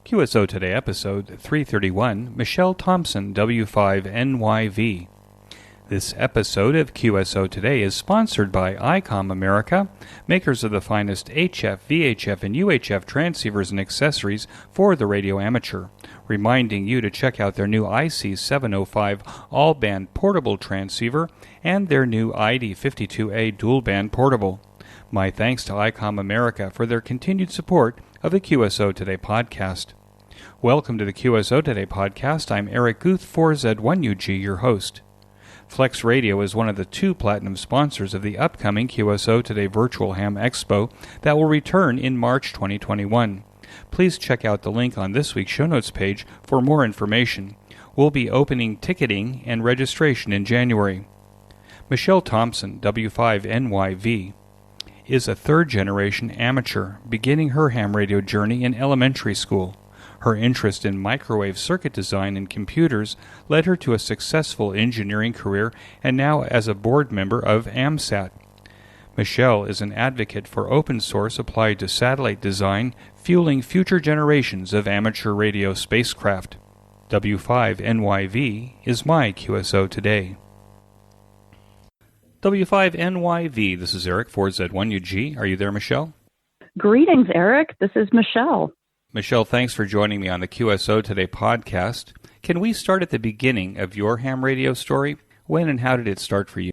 QSO Today, episode 331, Michelle Thompson W5NYV. This episode of QSO Today is sponsored by Icom America, makers of the finest HF, VHF, and UHF transceivers and accessories for the radio amateur, reminding you to check out their new IC705 all-band portable transceiver and their new ID52A dual-band portable. My thanks to Icom America for their continued support of the QSO Today podcast. Welcome to the QSO Today podcast. I'm Eric Guth, 4Z1UG, your host. Flex Radio is one of the two platinum sponsors of the upcoming QSO Today Virtual Ham Expo that will return in March 2021. Please check out the link on this week's show notes page for more information. We'll be opening ticketing and registration in January. Michelle Thompson, W5NYV, is a third-generation amateur beginning her ham radio journey in elementary school. Her interest in microwave circuit design and computers led her to a successful engineering career and now as a board member of AMSAT. Michelle is an advocate for open source applied to satellite design, fueling future generations of amateur radio spacecraft. W5NYV is my QSO Today. W5NYV, this is Eric, 4Z1UG. Are you there, Michelle? Greetings, Eric. This is Michelle. Michelle, thanks for joining me on the QSO Today podcast. Can we start at the beginning of your ham radio story? When and how did it start for you?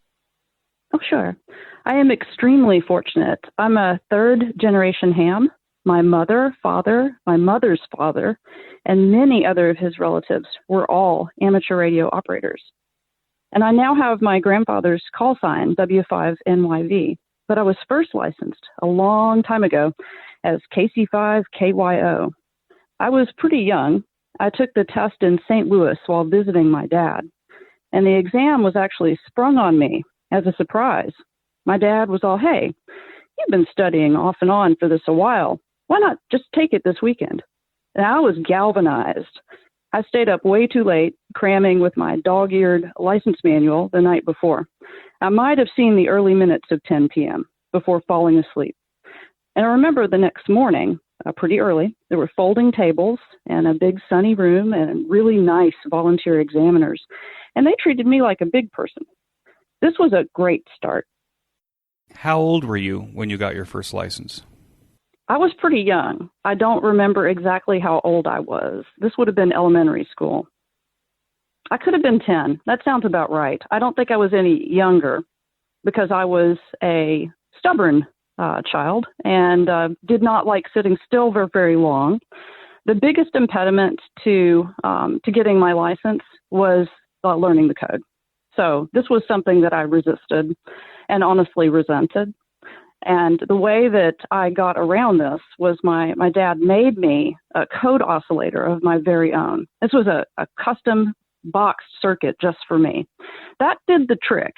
Oh, sure. I am extremely fortunate. I'm a third-generation ham. My mother, father, my mother's father, and many other of his relatives were all amateur radio operators. And I now have my grandfather's call sign, W5NYV, but I was first licensed a long time ago as KC5KYO. I was pretty young. I took the test in St. Louis while visiting my dad, and the exam was actually sprung on me as a surprise. My dad was all, "Hey, you've been studying off and on for this a while. Why not just take it this weekend?" And I was galvanized. I stayed up way too late, cramming with my dog-eared license manual the night before. I might have seen the early minutes of 10 p.m. before falling asleep. And I remember the next morning, pretty early, there were folding tables and a big sunny room and really nice volunteer examiners. And they treated me like a big person. This was a great start. How old were you when you got your first license? I was pretty young. I don't remember exactly how old I was. This would have been elementary school. I could have been 10. That sounds about right. I don't think I was any younger because I was a stubborn child and did not like sitting still for very long. The biggest impediment to getting my license was learning the code. So this was something that I resisted and honestly resented. And the way that I got around this was my dad made me a code oscillator of my very own. This was a custom boxed circuit just for me. That did the trick.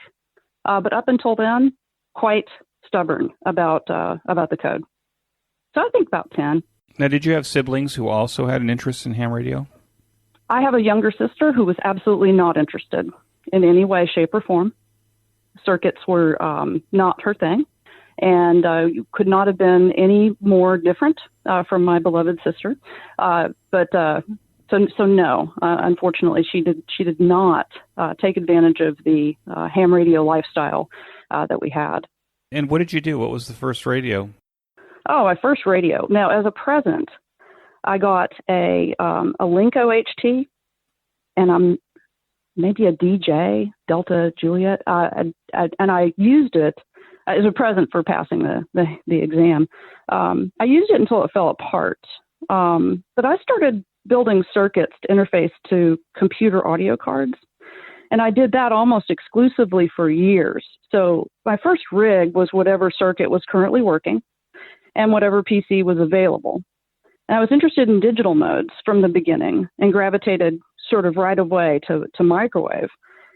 But up until then, quite stubborn about the code. So I think about 10. Now, did you have siblings who also had an interest in ham radio? I have a younger sister who was absolutely not interested in any way, shape, or form. Circuits were not her thing. And you could not have been any more different from my beloved sister. So no, unfortunately, she did not take advantage of the ham radio lifestyle that we had. And what did you do? What was the first radio? Oh, my first radio. Now, as a present, I got a Linko HT, and I'm maybe a DJ, Delta Juliet, and I used it as a present for passing the exam. I used it until it fell apart. But I started building circuits to interface to computer audio cards. And I did that almost exclusively for years. So my first rig was whatever circuit was currently working and whatever PC was available. And I was interested in digital modes from the beginning and gravitated sort of right away to microwave.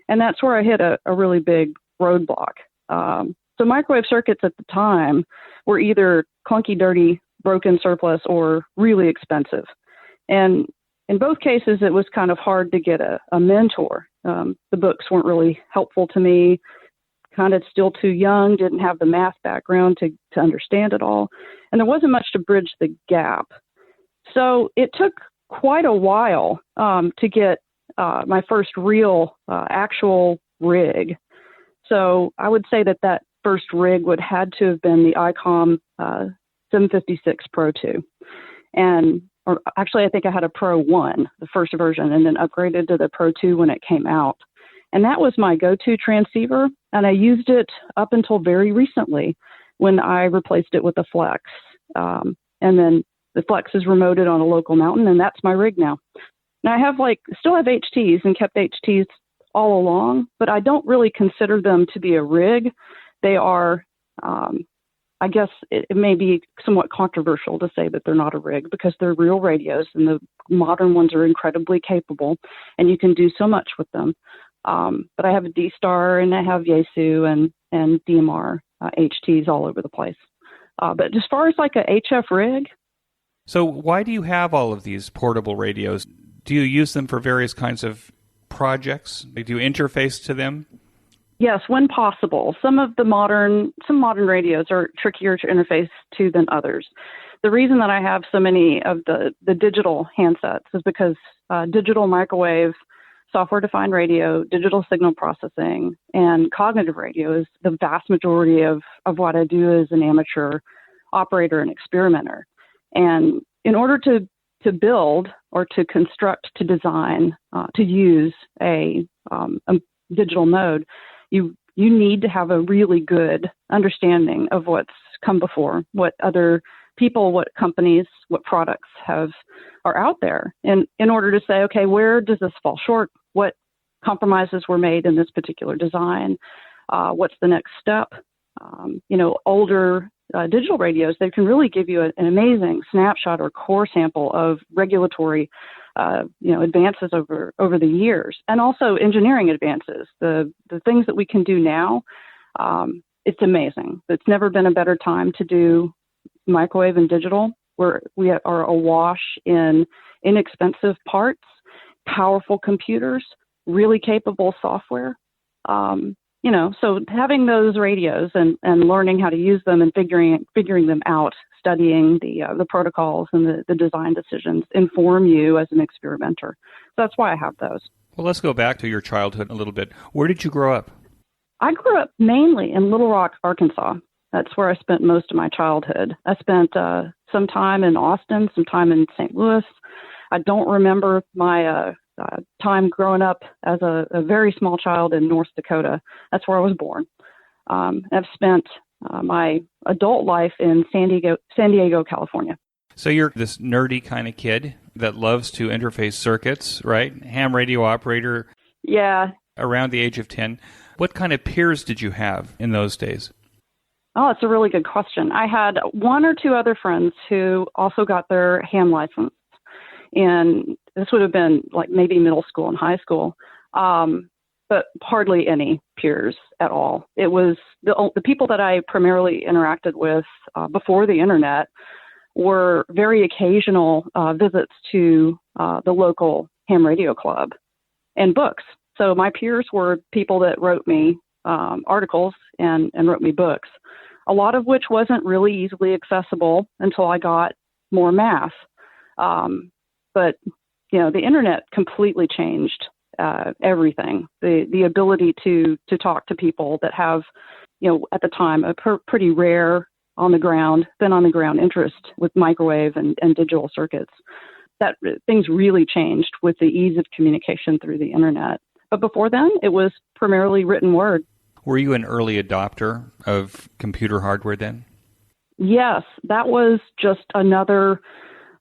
And that's where I hit a really big roadblock. So microwave circuits at the time were either clunky, dirty, broken, surplus, or really expensive. And in both cases, it was kind of hard to get a mentor. The books weren't really helpful to me, kind of still too young, didn't have the math background to understand it all. And there wasn't much to bridge the gap. So it took quite a while to get my first real actual rig. So I would say that first rig would had to have been the Icom 756 Pro 2. Or actually, I think I had a Pro 1, the first version, and then upgraded to the Pro 2 when it came out. And that was my go-to transceiver, and I used it up until very recently when I replaced it with a Flex. And then the Flex is remoted on a local mountain, and that's my rig now. And I have still have HTs and kept HTs all along, but I don't really consider them to be a rig. They are, I guess it may be somewhat controversial to say that they're not a rig because they're real radios, and the modern ones are incredibly capable, and you can do so much with them. But I have a D-Star, and I have Yaesu and DMR HTs all over the place. But as far as like a HF rig. So why do you have all of these portable radios? Do you use them for various kinds of projects? Do you interface to them? Yes, when possible. Some modern radios are trickier to interface to than others. The reason that I have so many of the digital handsets is because digital microwave, software-defined radio, digital signal processing, and cognitive radio is the vast majority of what I do as an amateur operator and experimenter. And in order to build or to construct, to design, to use a digital node, you need to have a really good understanding of what's come before, what other people, what companies, what products are out there. And in order to say, okay, where does this fall short? What compromises were made in this particular design? What's the next step? Older digital radios, they can really give you an amazing snapshot or core sample of regulatory advances over the years, and also engineering advances. The things that we can do now, it's amazing. It's never been a better time to do microwave and digital. We are awash in inexpensive parts, powerful computers, really capable software. So having those radios and learning how to use them and figuring them out, studying the protocols and the design decisions inform you as an experimenter. So that's why I have those. Well, let's go back to your childhood a little bit. Where did you grow up? I grew up mainly in Little Rock, Arkansas. That's where I spent most of my childhood. I spent some time in Austin, some time in St. Louis. I don't remember my time growing up as a very small child in North Dakota. That's where I was born. I've spent my adult life in San Diego, California. So you're this nerdy kind of kid that loves to interface circuits, right? Ham radio operator. Yeah. Around the age of 10. What kind of peers did you have in those days? Oh, it's a really good question. I had one or two other friends who also got their ham license. And this would have been like maybe middle school and high school, but hardly any peers at all. It was the people that I primarily interacted with before the internet were very occasional visits to the local ham radio club and books. So my peers were people that wrote me articles and wrote me books, a lot of which wasn't really easily accessible until I got more math. But the internet completely changed everything. The ability to talk to people that have, at the time, a pretty rare on the ground interest with microwave and digital circuits. That things really changed with the ease of communication through the internet. But before then, it was primarily written word. Were you an early adopter of computer hardware then? Yes, that was just another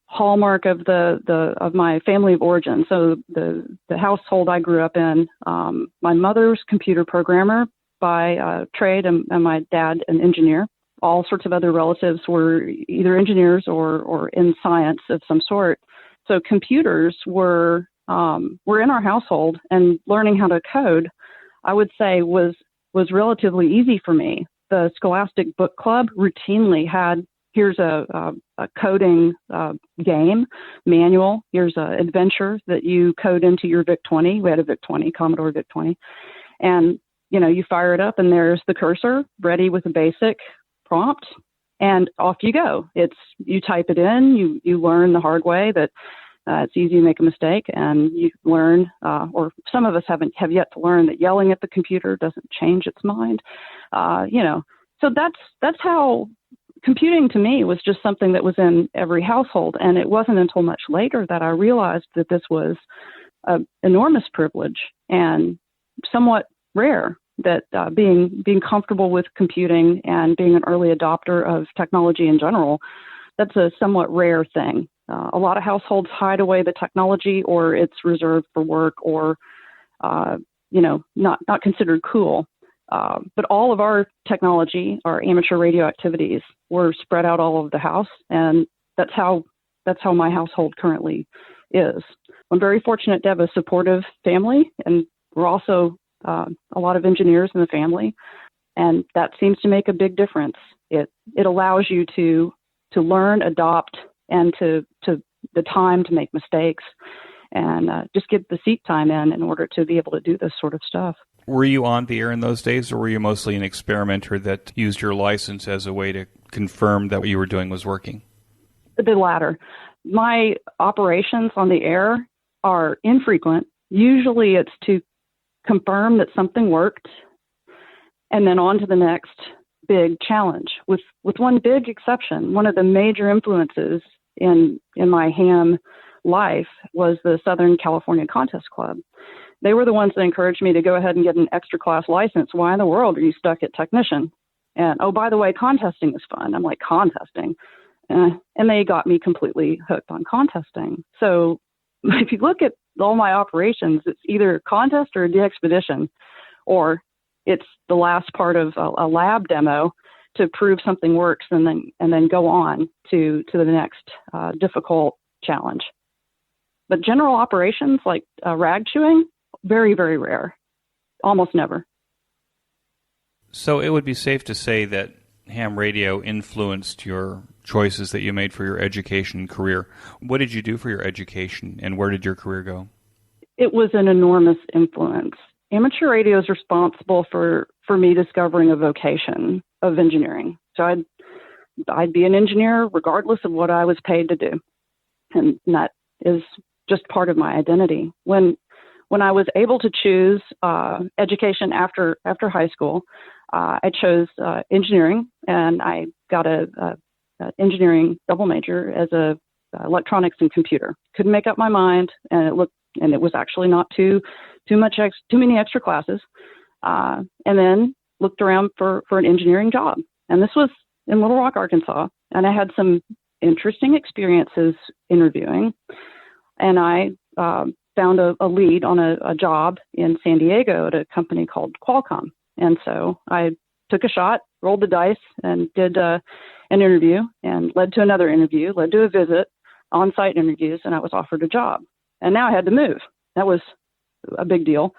hallmark of of my family of origin. So the household I grew up in, my mother's computer programmer by trade, and my dad an engineer. All sorts of other relatives were either engineers or in science of some sort. So computers were in our household, and learning how to code, I would say, was relatively easy for me. The Scholastic Book Club routinely had, here's a coding game manual. Here's an adventure that you code into your VIC-20. We had a VIC-20, Commodore VIC-20. And, you fire it up, and there's the cursor ready with a basic prompt. and off you go. You type it in, you learn the hard way that it's easy to make a mistake, and you learn, or some of us have yet to learn that yelling at the computer doesn't change its mind. So that's how computing to me was just something that was in every household. And it wasn't until much later that I realized that this was an enormous privilege and somewhat rare, that being comfortable with computing and being an early adopter of technology in general, that's a somewhat rare thing. A lot of households hide away the technology, or it's reserved for work, or not considered cool. But all of our technology, our amateur radio activities, were spread out all over the house, and that's how my household currently is. I'm very fortunate to have a supportive family, and we're also a lot of engineers in the family, and that seems to make a big difference. It allows you to learn, adopt, and to the time to make mistakes, and just get the seat time in order to be able to do this sort of stuff. Were you on the air in those days, or were you mostly an experimenter that used your license as a way to confirm that what you were doing was working? The latter. My operations on the air are infrequent. Usually it's to confirm that something worked, and then on to the next big challenge. With one big exception, one of the major influences in my ham life was the Southern California Contest Club. They were the ones that encouraged me to go ahead and get an extra class license. Why in the world are you stuck at technician? And, oh, by the way, contesting is fun. I'm like, contesting? And they got me completely hooked on contesting. So if you look at all my operations, it's either a contest or a de-expedition, or it's the last part of a lab demo to prove something works, and then go on to the next difficult challenge. But general operations like rag chewing, very, very rare, almost never. So it would be safe to say that ham radio influenced your choices that you made for your education and career. What did you do for your education, and where did your career go? It was an enormous influence. Amateur radio is responsible for me discovering a vocation of engineering. So I'd be an engineer regardless of what I was paid to do. And that is just part of my identity. When I was able to choose education after high school, I chose engineering, and I got a engineering double major as a electronics and computer. Couldn't make up my mind, and it was actually not too many extra classes. And then looked around for an engineering job, and this was in Little Rock, Arkansas. And I had some interesting experiences interviewing, and I found a lead on a job in San Diego at a company called Qualcomm. And so I took a shot, rolled the dice, and did an interview, and led to another interview, led to a visit, on-site interviews, and I was offered a job. And now I had to move. That was a big deal.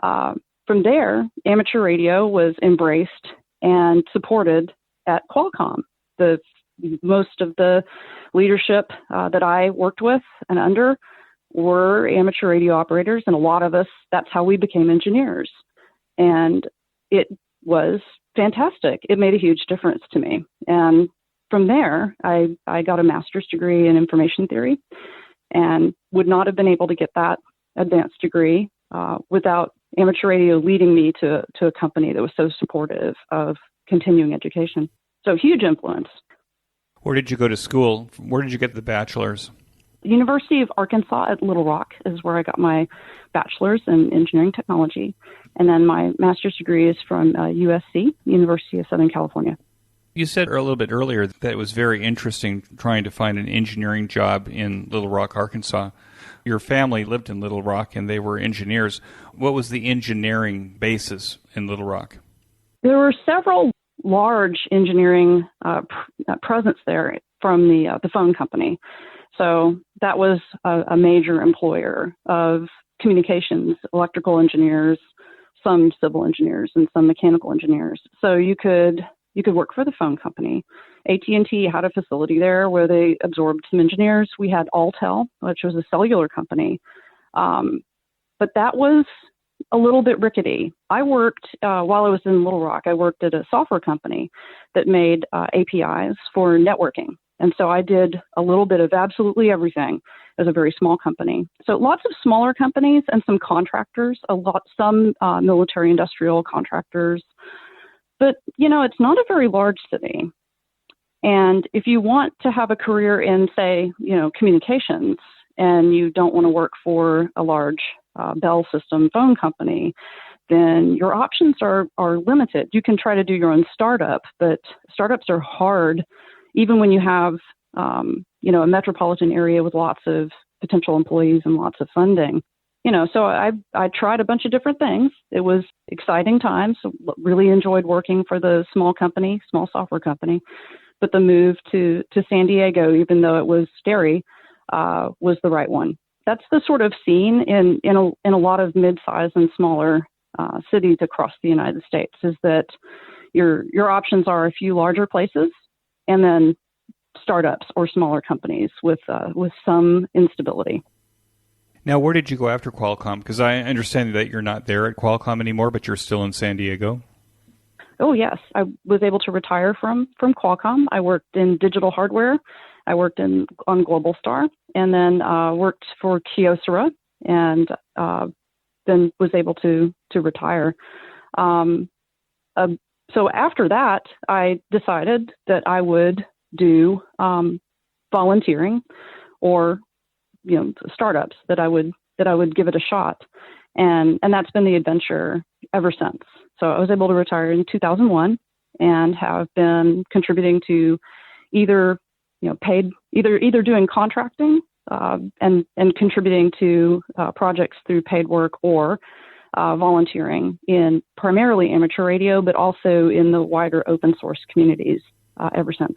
From there, amateur radio was embraced and supported at Qualcomm. Most of the leadership that I worked with and under were amateur radio operators, and a lot of us, that's how we became engineers. And it was fantastic. It made a huge difference to me. And from there, I got a master's degree in information theory, and would not have been able to get that advanced degree without amateur radio leading me to a company that was so supportive of continuing education. So huge influence. Where did you go to school? Where did you get the bachelor's? The University of Arkansas at Little Rock is where I got my bachelor's in engineering technology. And then my master's degree is from USC, University of Southern California. You said a little bit earlier that it was very interesting trying to find an engineering job in Little Rock, Arkansas. Your family lived in Little Rock, and they were engineers. What was the engineering basis in Little Rock? There were several large engineering presence there from the phone company. So that was a major employer of communications, electrical engineers, some civil engineers, and some mechanical engineers. So you could work for the phone company. AT&T had a facility there where they absorbed some engineers. We had Alltel, which was a cellular company. But that was a little bit rickety. I worked, while I was in Little Rock, I worked at a software company that made APIs for networking. And so I did a little bit of absolutely everything as a very small company. So lots of smaller companies and some contractors, some military industrial contractors. But, it's not a very large city. And if you want to have a career in, say, communications, and you don't want to work for a large Bell system phone company, then your options are limited. You can try to do your own startup, but startups are hard, even when you have, a metropolitan area with lots of potential employees and lots of funding. So I tried a bunch of different things. It was exciting times. Really enjoyed working for the small software company. But the move to San Diego, even though it was scary, was the right one. That's the sort of scene in a lot of mid-sized and smaller cities across the United States, is that your options are a few larger places and then startups or smaller companies with some instability. Now, where did you go after Qualcomm? Because I understand that you're not there at Qualcomm anymore, but you're still in San Diego. Oh, yes. I was able to retire from Qualcomm. I worked in digital hardware. I worked on Globalstar, and then worked for QSO and then was able to retire. So after that, I decided that I would do volunteering or startups, that I would give it a shot, and that's been the adventure ever since. So I was able to retire in 2001 and have been contributing to either doing contracting and contributing to projects through paid work, or volunteering in primarily amateur radio, but also in the wider open source communities ever since.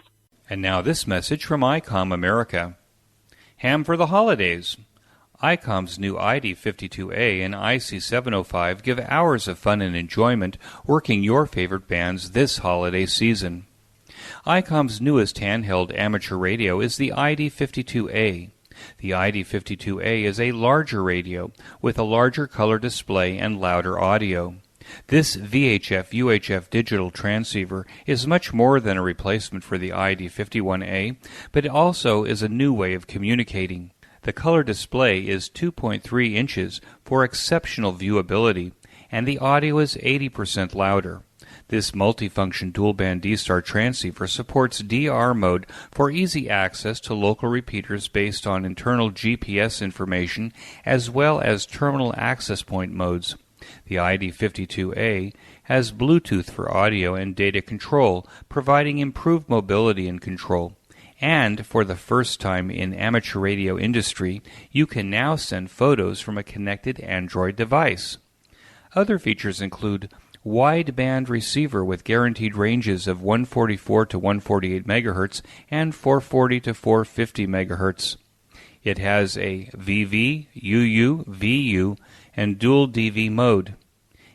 And now this message from Icom America. Ham for the holidays. Icom's new ID52A and IC705 give hours of fun and enjoyment working your favorite bands this holiday season. Icom's newest handheld amateur radio is the ID52A. The ID52A is a larger radio with a larger color display and louder audio. This VHF-UHF digital transceiver is much more than a replacement for the ID51A, but it also is a new way of communicating. The color display is 2.3 inches for exceptional viewability, and the audio is 80% louder. This multifunction dual-band D-Star transceiver supports DR mode for easy access to local repeaters based on internal GPS information, as well as terminal access point modes. The ID52A has Bluetooth for audio and data control, providing improved mobility and control. And for the first time in amateur radio industry, you can now send photos from a connected Android device. Other features include wideband receiver with guaranteed ranges of 144 to 148 MHz and 440 to 450 MHz. It has a VV, UU, VU, and dual DV mode.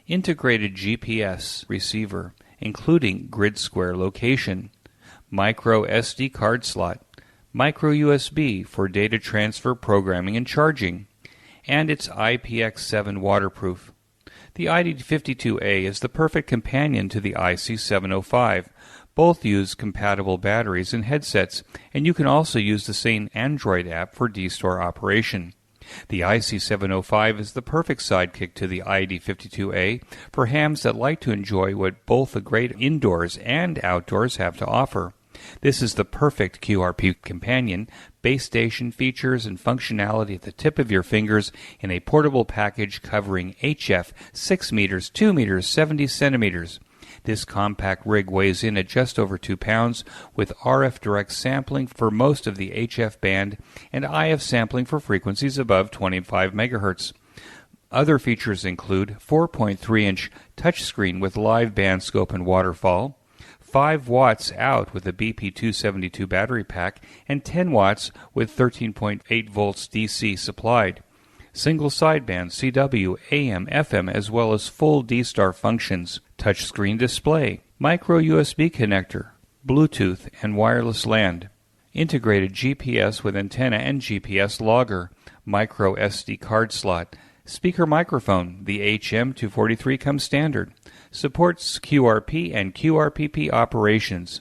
Integrated GPS receiver, including grid square location. Micro SD card slot. Micro USB for data transfer, programming, and charging. And it's IPX7 waterproof. The ID52A is the perfect companion to the IC705. Both use compatible batteries and headsets, and you can also use the same Android app for D-Store operation. The IC705 is the perfect sidekick to the ID52A for hams that like to enjoy what both the great indoors and outdoors have to offer. This is the perfect QRP companion, base station features and functionality at the tip of your fingers in a portable package covering HF 6 meters, 2 meters, 70 centimeters. This compact rig weighs in at just over 2 pounds with RF direct sampling for most of the HF band and IF sampling for frequencies above 25 MHz. Other features include 4.3-inch touchscreen with live band scope and waterfall, 5 watts out with a BP272 battery pack, and 10 watts with 13.8 volts DC supplied. Single sideband CW, AM, FM, as well as full D-Star functions, touchscreen display, micro USB connector, Bluetooth, and wireless LAN. Integrated GPS with antenna and GPS logger, micro SD card slot, Speaker microphone, the HM243 comes standard. Supports QRP and QRPP operations.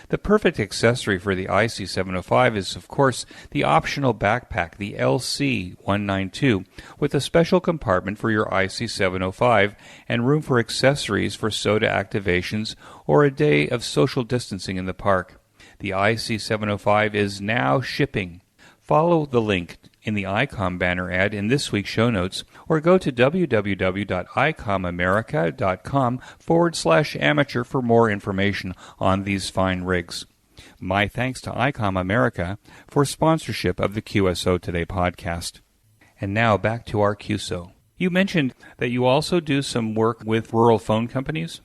The perfect accessory for the IC705 is, of course, the optional backpack, the LC192, with a special compartment for your IC705 and room for accessories for soda activations or a day of social distancing in the park. The IC705 is now shipping. Follow the link in the Icom banner ad in this week's show notes, or go to www.icomamerica.com/amateur for more information on these fine rigs. My thanks to Icom America for sponsorship of the QSO Today podcast. And now back to our QSO. You mentioned that you also do some work with rural phone companies?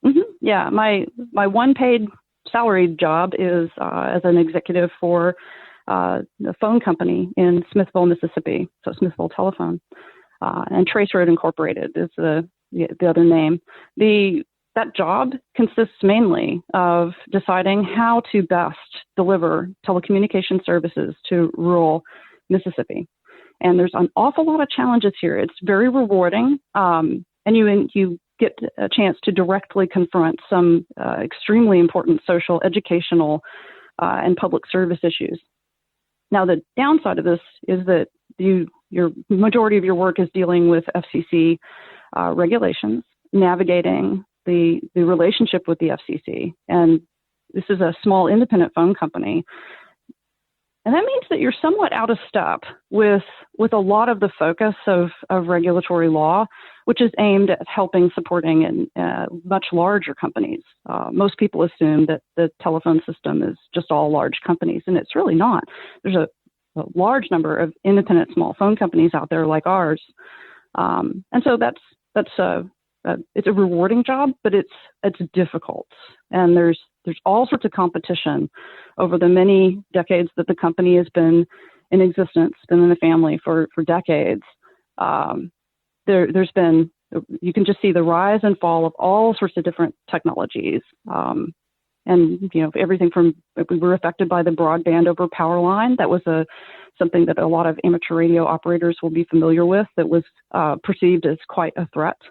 Mm-hmm. Yeah, my one paid salaried job is as an executive for the phone company in Smithville, Mississippi, so Smithville Telephone, and Traceroad Incorporated is the other name. That job consists mainly of deciding how to best deliver telecommunication services to rural Mississippi. And there's an awful lot of challenges here. It's very rewarding, and you get a chance to directly confront some extremely important social, educational, and public service issues. Now, the downside of this is that your majority of your work is dealing with FCC regulations, navigating the relationship with the FCC. And this is a small independent phone company. And that means that you're somewhat out of step with a lot of the focus of regulatory law, which is aimed at supporting in much larger companies. Most people assume that the telephone system is just all large companies, and it's really not. There's a large number of independent small phone companies out there like ours, and so it's a rewarding job, but it's difficult, and there's all sorts of competition over the many decades that the company has been in existence, been in the family for decades. There's been, you can just see the rise and fall of all sorts of different technologies. And, everything from, we were affected by the broadband over power line. That was something that a lot of amateur radio operators will be familiar with, that was perceived as quite a threat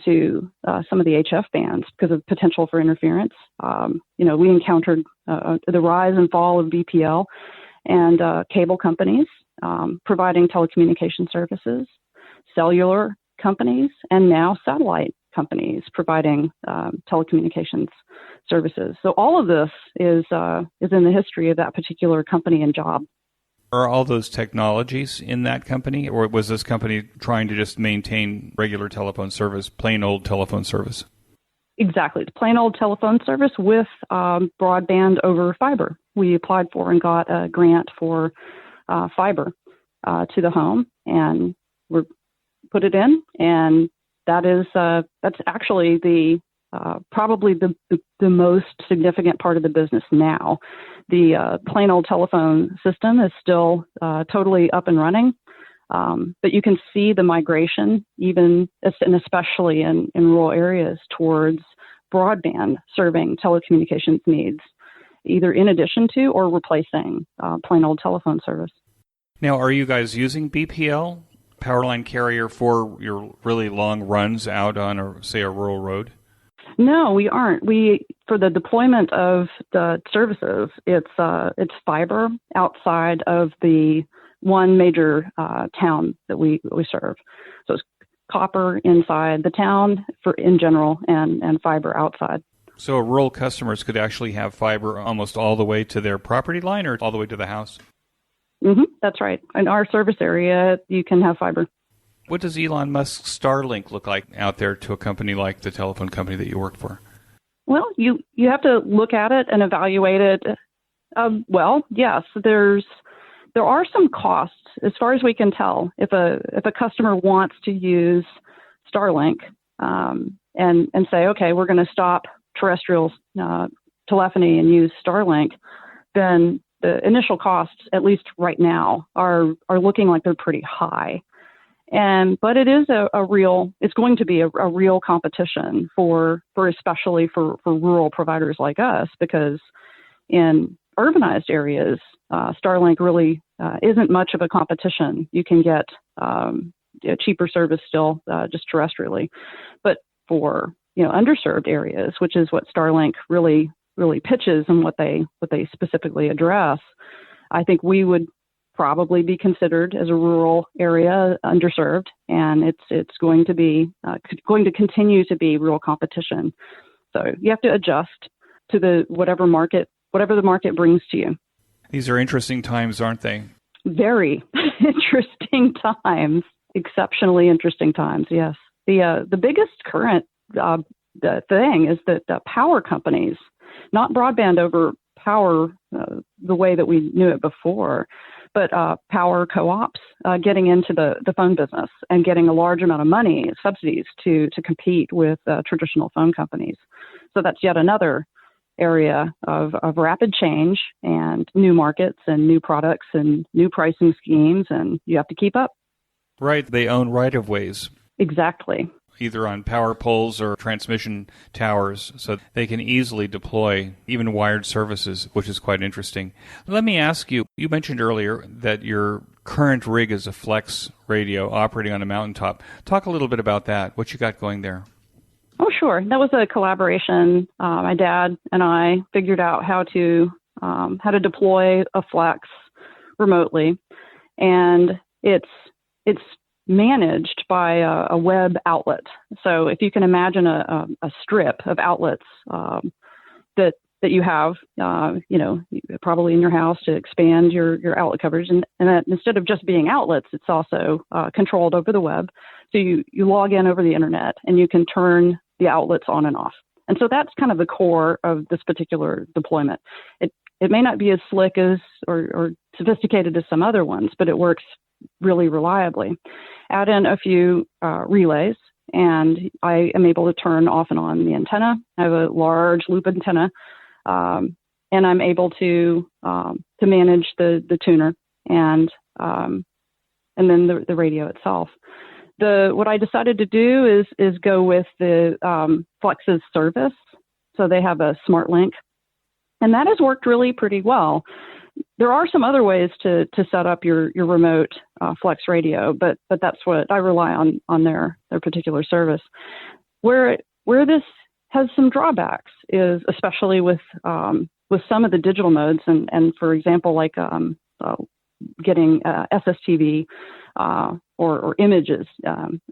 to some of the HF bands because of potential for interference. We encountered the rise and fall of BPL and cable companies providing telecommunication services, cellular companies, and now satellite companies providing telecommunications services. So all of this is in the history of that particular company and job. Are all those technologies in that company, or was this company trying to just maintain regular telephone service, plain old telephone service? Exactly. It's plain old telephone service with broadband over fiber. We applied for and got a grant for fiber to the home, and we put it in, and that's actually probably the most significant part of the business now. The plain old telephone system is still totally up and running, but you can see the migration, and especially in rural areas, towards broadband serving telecommunications needs, either in addition to or replacing plain old telephone service. Now, are you guys using BPL, power line carrier, for your really long runs out on, a rural road? No, we aren't. For the deployment of the services, it's fiber outside of the one major town that we serve. So it's copper inside the town in general, and fiber outside. So rural customers could actually have fiber almost all the way to their property line, or all the way to the house? Mm-hmm, that's right. In our service area, you can have fiber. What does Elon Musk's Starlink look like out there to a company like the telephone company that you work for? Well, you have to look at it and evaluate it. Yes, there are some costs as far as we can tell. If a customer wants to use Starlink and say, okay, we're going to stop terrestrial telephony and use Starlink, then the initial costs, at least right now, are looking like they're pretty high. But it is it's going to be a real competition for especially for rural providers like us, because in urbanized areas, Starlink really isn't much of a competition. You can get a cheaper service still, just terrestrially. But for underserved areas, which is what Starlink really pitches and what they specifically address, I think we would probably be considered as a rural area underserved, and it's going to continue to be real competition. So you have to adjust to whatever the market brings to you. These are interesting times, aren't they? Very interesting times, exceptionally interesting times. Yes, the biggest current the thing is that power companies, not broadband over power the way that we knew it before, but power co-ops getting into the phone business and getting a large amount of money, subsidies to compete with traditional phone companies. So that's yet another area of rapid change and new markets and new products and new pricing schemes, and you have to keep up. Right. They own right-of-ways. Exactly. Either on power poles or transmission towers, so they can easily deploy even wired services, which is quite interesting. Let me ask you, you mentioned earlier that your current rig is a flex radio operating on a mountaintop. Talk a little bit about that, what you got going there. Oh, sure. That was a collaboration. My dad and I figured out how to deploy a flex remotely, and it's managed by a web outlet. So if you can imagine a strip of outlets that you have, probably in your house to expand your outlet coverage, and that instead of just being outlets, it's also controlled over the web. So you log in over the internet and you can turn the outlets on and off. And so that's kind of the core of this particular deployment. It may not be as slick as or sophisticated as some other ones, but it works really reliably. Add in a few relays, and I am able to turn off and on the antenna. I have a large loop antenna, and I'm able to manage the tuner and then the radio itself. What I decided to do is go with the Flex's service. So they have a smart link, and that has worked really pretty well. There are some other ways to set up your remote Flex radio, but that's what I rely on their particular service. Where this has some drawbacks is especially with some of the digital modes, and for example, like getting SSTV or images,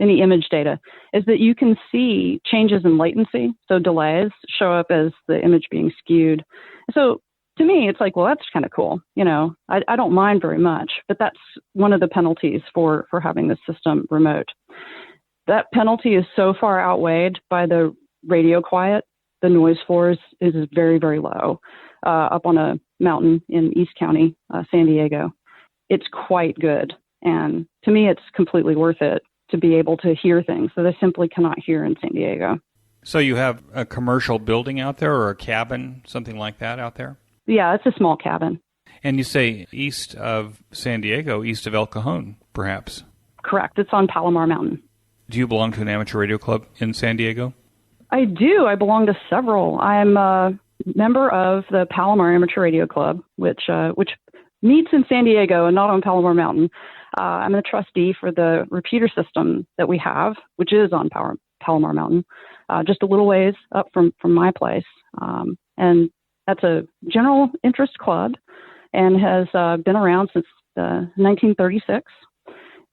any image data, is that you can see changes in latency. So delays show up as the image being skewed. So to me, it's like, well, that's kind of cool. I don't mind very much, but that's one of the penalties for having the system remote. That penalty is so far outweighed by the radio quiet. The noise floor is very, very low up on a mountain in East County, San Diego. It's quite good. And to me, it's completely worth it to be able to hear things that I simply cannot hear in San Diego. So you have a commercial building out there or a cabin, something like that out there? Yeah, it's a small cabin. And you say east of San Diego, east of El Cajon, perhaps? Correct. It's on Palomar Mountain. Do you belong to an amateur radio club in San Diego? I do. I belong to several. I'm a member of the Palomar Amateur Radio Club, which meets in San Diego and not on Palomar Mountain. I'm a trustee for the repeater system that we have, which is on Palomar Mountain, just a little ways up from my place. And that's a general interest club and has been around since 1936.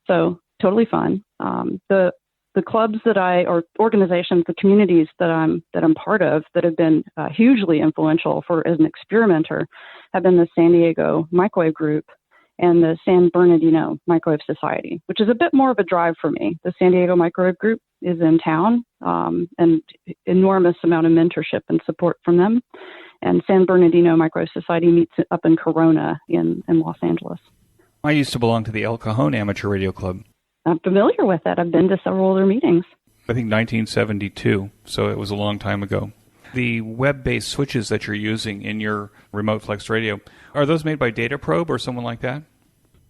So totally fun. The clubs or organizations, the communities that I'm part of that have been hugely influential as an experimenter have been the San Diego Microwave Group and the San Bernardino Microwave Society, which is a bit more of a drive for me. The San Diego Microwave Group is in town, and enormous amount of mentorship and support from them. And San Bernardino Microwave Society meets up in Corona in Los Angeles. I used to belong to the El Cajon Amateur Radio Club. I'm familiar with that. I've been to several of their meetings. I think 1972, so it was a long time ago. The web-based switches that you're using in your remote flex radio, are those made by DataProbe or someone like that?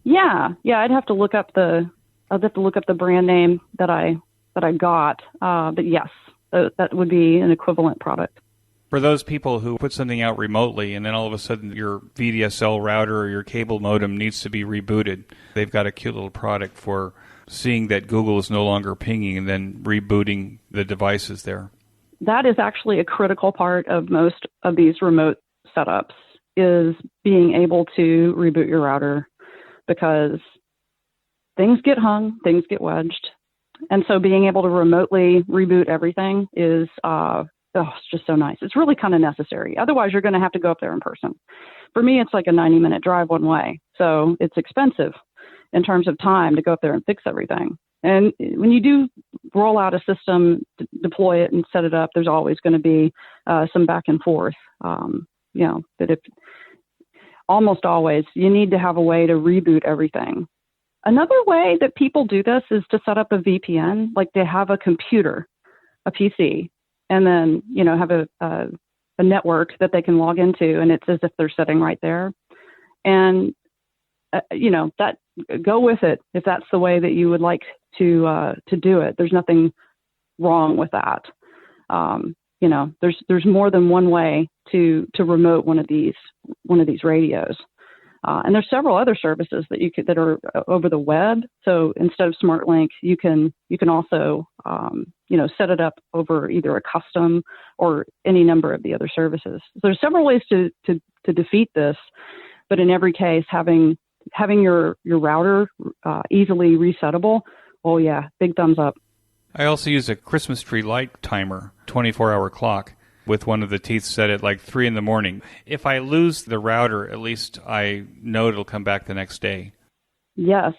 Yeah. I'd have to look up the brand name that I got. But yes, that would be an equivalent product. For those people who put something out remotely and then all of a sudden your VDSL router or your cable modem needs to be rebooted, they've got a cute little product for seeing that Google is no longer pinging and then rebooting the devices there. That is actually a critical part of most of these remote setups, is being able to reboot your router, because things get hung, things get wedged. And so being able to remotely reboot everything is it's just so nice. It's really kind of necessary. Otherwise, you're going to have to go up there in person. For me, it's like a 90-minute drive one way. So it's expensive in terms of time to go up there and fix everything. And when you do roll out a system, deploy it and set it up, there's always going to be some back and forth. But if almost always, you need to have a way to reboot everything. Another way that people do this is to set up a VPN, like they have a computer, a PC, and then, have a network that they can log into, and it's as if they're sitting right there. And, that go with it if that's the way that you would like to do it. There's nothing wrong with that. There's more than one way to remote one of these radios. And there's several other services that are over the web. So instead of SmartLink, you can also set it up over either a custom or any number of the other services. So there's several ways to defeat this, but in every case, having your router easily resettable, oh yeah, big thumbs up. I also use a Christmas tree light timer, 24-hour clock, with one of the teeth set at like 3 in the morning. If I lose the router, at least I know it'll come back the next day. Yes,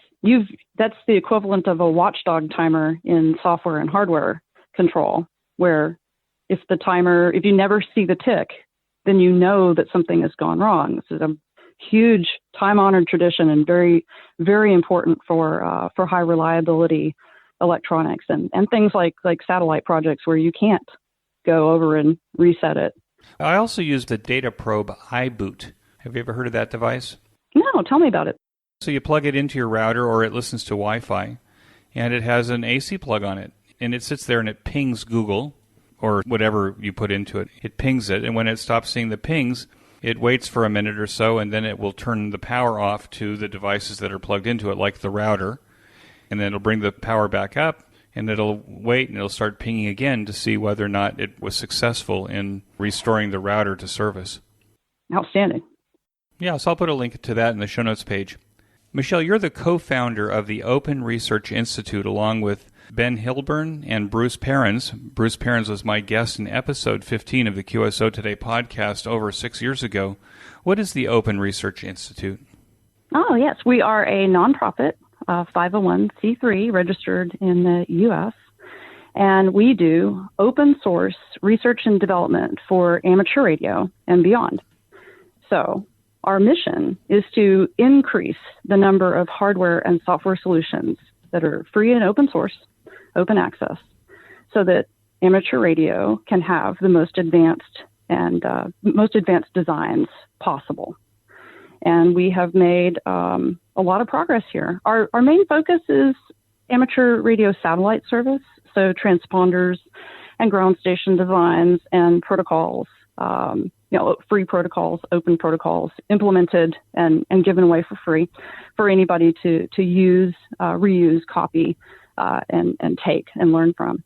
that's the equivalent of a watchdog timer in software and hardware control, where if you never see the tick, then you know that something has gone wrong. This is a huge time-honored tradition and very, very important for high reliability electronics and things like satellite projects where you can't go over and reset it. I also use the Data Probe iBoot. Have you ever heard of that device? No, tell me about it. So you plug it into your router, or it listens to Wi-Fi, and it has an AC plug on it. And it sits there and it pings Google, or whatever you put into it. It pings it, and when it stops seeing the pings, it waits for a minute or so, and then it will turn the power off to the devices that are plugged into it, like the router. And then it'll bring the power back up, and it'll wait, and it'll start pinging again to see whether or not it was successful in restoring the router to service. Outstanding. Yeah, so I'll put a link to that in the show notes page. Michelle, you're the co-founder of the Open Research Institute, along with Ben Hilburn and Bruce Perrins. Bruce Perrins was my guest in episode 15 of the QSO Today podcast over 6 years ago. What is the Open Research Institute? Oh, yes. We are a nonprofit, 501c3, registered in the U.S., and we do open source research and development for amateur radio and beyond. So our mission is to increase the number of hardware and software solutions that are free and open source, open access, so that amateur radio can have the most advanced designs possible. And we have made a lot of progress here. Our main focus is amateur radio satellite service, so transponders and ground station designs and protocols, free protocols, open protocols, implemented and given away for free for anybody to use, reuse, copy, and take and learn from.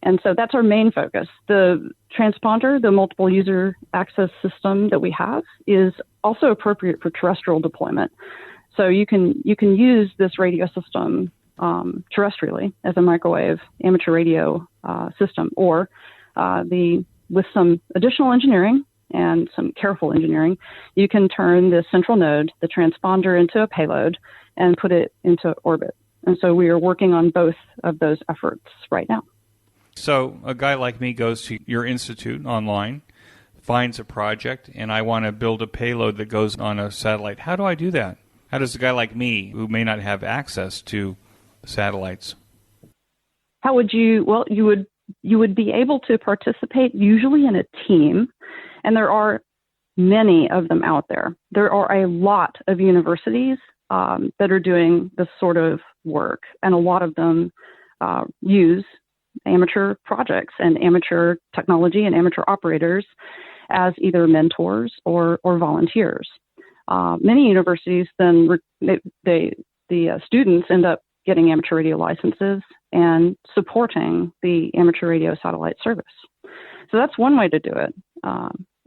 And so that's our main focus. The transponder, the multiple user access system that we have, is also appropriate for terrestrial deployment. So you can use this radio system terrestrially as a microwave amateur radio system, or with some additional engineering and some careful engineering, you can turn the central node, the transponder, into a payload and put it into orbit. And so we are working on both of those efforts right now. So a guy like me goes to your institute online, finds a project, and I want to build a payload that goes on a satellite. How do I do that? How does a guy like me, who may not have access to satellites? How would you? Well, you would be able to participate usually in a team, and there are many of them out there. There are a lot of universities that are doing this sort of work, and a lot of them use amateur projects and amateur technology and amateur operators as either mentors or volunteers. Many universities then, the students end up getting amateur radio licenses and supporting the amateur radio satellite service. So that's one way to do it.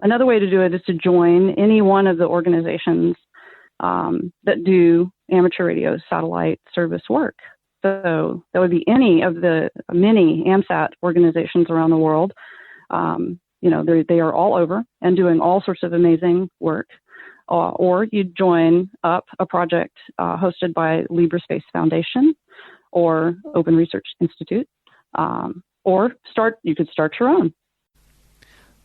Another way to do it is to join any one of the organizations that do amateur radio satellite service work. So that would be any of the many AMSAT organizations around the world. They are all over and doing all sorts of amazing work. Or you join up a project hosted by Libre Space Foundation or Open Research Institute, or you could start your own.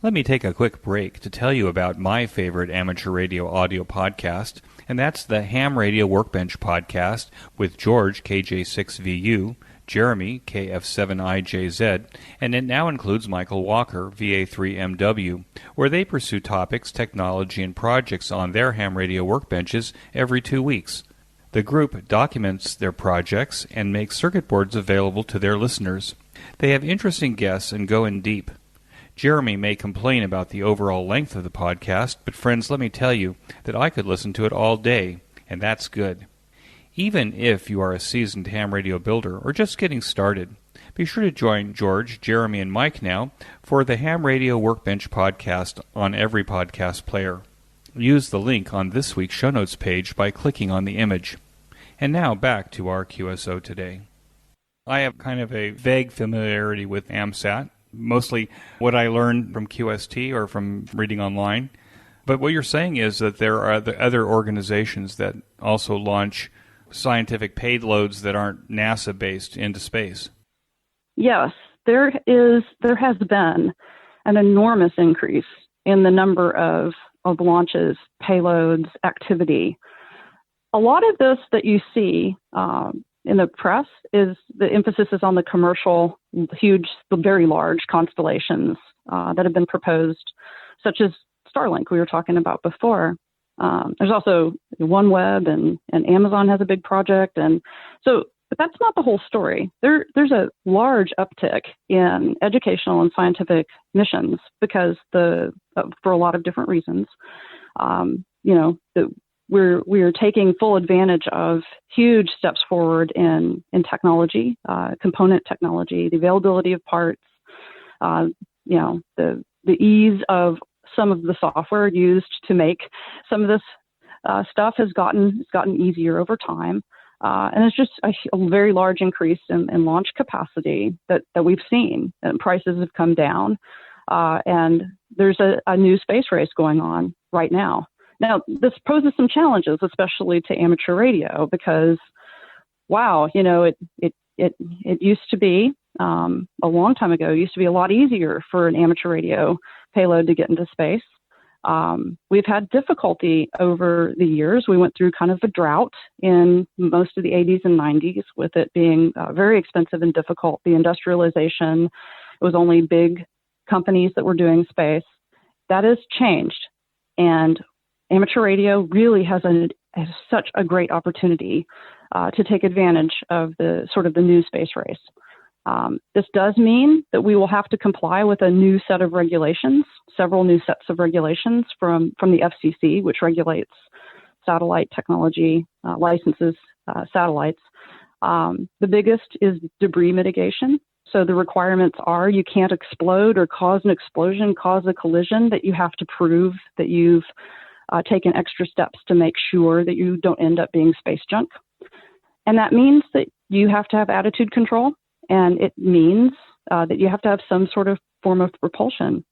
Let me take a quick break to tell you about my favorite amateur radio audio podcast, and that's the Ham Radio Workbench podcast with George, KJ6VU, Jeremy, KF7IJZ, and it now includes Michael Walker, VA3MW, where they pursue topics, technology, and projects on their ham radio workbenches every 2 weeks. The group documents their projects and makes circuit boards available to their listeners. They have interesting guests and go in deep. Jeremy may complain about the overall length of the podcast, but friends, let me tell you that I could listen to it all day, and that's good. Even if you are a seasoned ham radio builder or just getting started, be sure to join George, Jeremy, and Mike now for the Ham Radio Workbench podcast on every podcast player. Use the link on this week's show notes page by clicking on the image. And now back to our QSO Today. I have kind of a vague familiarity with AMSAT, mostly what I learned from QST or from reading online. But what you're saying is that there are other organizations that also launch scientific payloads that aren't NASA-based into space. Yes, there has been an enormous increase in the number of launches, payloads, activity. A lot of this that you see in the press is the emphasis is on the commercial, huge, very large constellations that have been proposed, such as Starlink we were talking about before. There's also OneWeb and Amazon has a big project. And so, but that's not the whole story. There's a large uptick in educational and scientific missions because for a lot of different reasons, we're taking full advantage of huge steps forward in technology, component technology, the availability of parts, the ease of some of the software used to make some of this stuff has gotten easier over time. And it's just a very large increase in launch capacity that we've seen. And prices have come down. And there's a new space race going on right now. Now, this poses some challenges, especially to amateur radio, because, wow, it used to be, a long time ago, it used to be a lot easier for an amateur radio payload to get into space. We've had difficulty over the years. We went through kind of a drought in most of the 80s and 90s with it being very expensive and difficult. The industrialization, it was only big companies that were doing space. That has changed. And amateur radio really has such a great opportunity to take advantage of the new space race. This does mean that we will have to comply with a new set of regulations, several new sets of regulations from the FCC, which regulates satellite technology, licenses satellites. The biggest is debris mitigation. So the requirements are you can't explode or cause an explosion, cause a collision, that you have to prove that you've taken extra steps to make sure that you don't end up being space junk. And that means that you have to have attitude control. And it means that you have to have some sort of form of propulsion.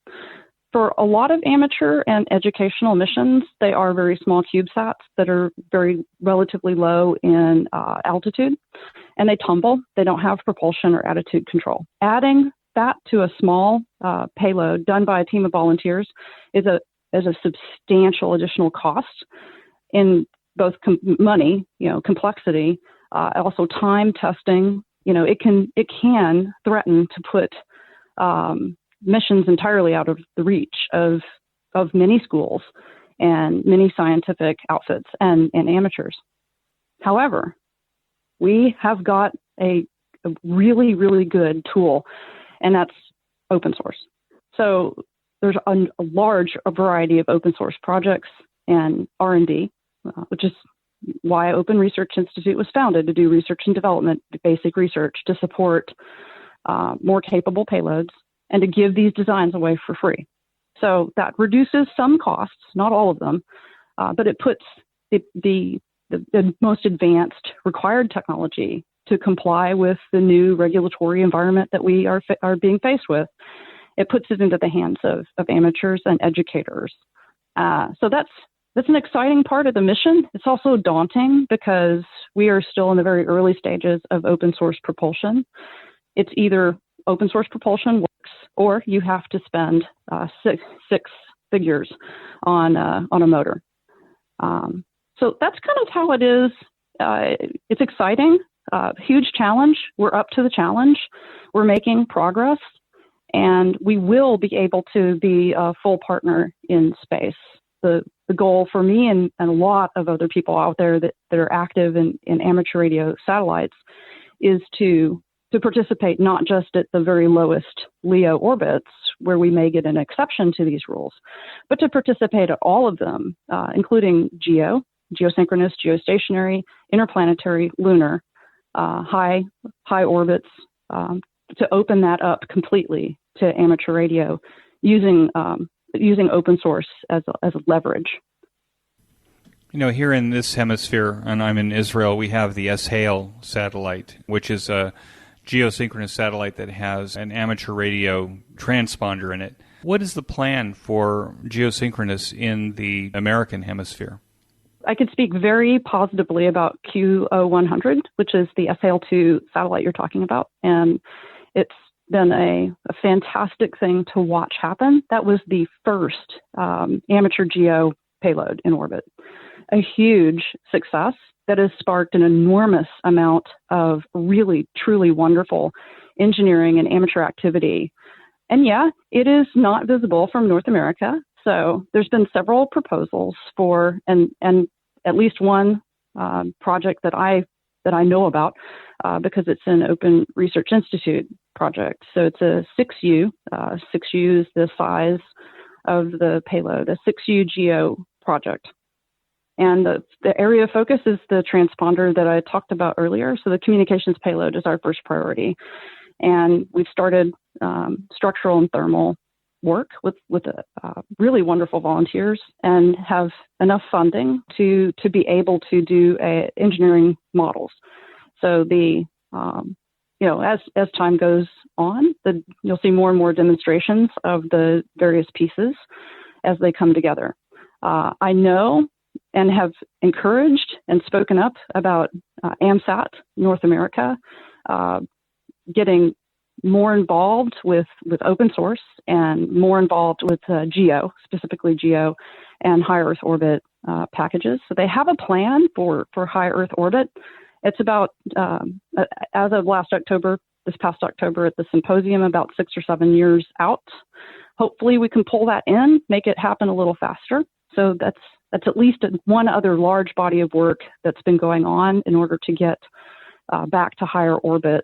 For a lot of amateur and educational missions, they are very small CubeSats that are very relatively low in altitude, and they tumble. They don't have propulsion or attitude control. Adding that to a small payload done by a team of volunteers is a substantial additional cost in both money, complexity, also time testing. It can threaten to put missions entirely out of the reach of many schools and many scientific outfits and amateurs. However, we have got a a really, really good tool, and that's open source. So there's a large variety of open source projects and R&D, which is why Open Research Institute was founded, to do research and development, basic research, to support more capable payloads, and to give these designs away for free. So that reduces some costs, not all of them, but it puts the most advanced required technology to comply with the new regulatory environment that we are being faced with. It puts it into the hands of amateurs and educators. So that's an exciting part of the mission. It's also daunting because we are still in the very early stages of open source propulsion. It's either open source propulsion works, or you have to spend six figures on a motor. So that's kind of how it is. It's exciting, huge challenge. We're up to the challenge. We're making progress, and we will be able to be a full partner in space. The goal for me and a lot of other people out there that are active in amateur radio satellites is to participate not just at the very lowest LEO orbits, where we may get an exception to these rules, but to participate at all of them, including geosynchronous, geostationary, interplanetary, lunar, high orbits, to open that up completely to amateur radio using open source as a leverage. Here in this hemisphere, and I'm in Israel, we have the SHALE satellite, which is a geosynchronous satellite that has an amateur radio transponder in it. What is the plan for geosynchronous in the American hemisphere? I could speak very positively about QO100, which is the SAL2 satellite you're talking about. And it's been a fantastic thing to watch happen. That was the first amateur geo payload in orbit. A huge success that has sparked an enormous amount of really, truly wonderful engineering and amateur activity. And yeah, it is not visible from North America. So there's been several proposals for, and at least one project that I know about, because it's an Open Research Institute project. So it's a 6U. 6U is the size of the payload, a 6U geo project. And the area of focus is the transponder that I talked about earlier. So the communications payload is our first priority. And we've started structural and thermal work with really wonderful volunteers, and have enough funding to be able to do engineering models. So as time goes on, you'll see more and more demonstrations of the various pieces as they come together. I know and have encouraged and spoken up about AMSAT North America getting more involved with open source and more involved with specifically geo and high Earth orbit packages. So they have a plan for high Earth orbit. It's about, as of this past October at the symposium, about 6 or 7 years out. Hopefully we can pull that in, make it happen a little faster. So that's at least one other large body of work that's been going on in order to get back to higher orbit.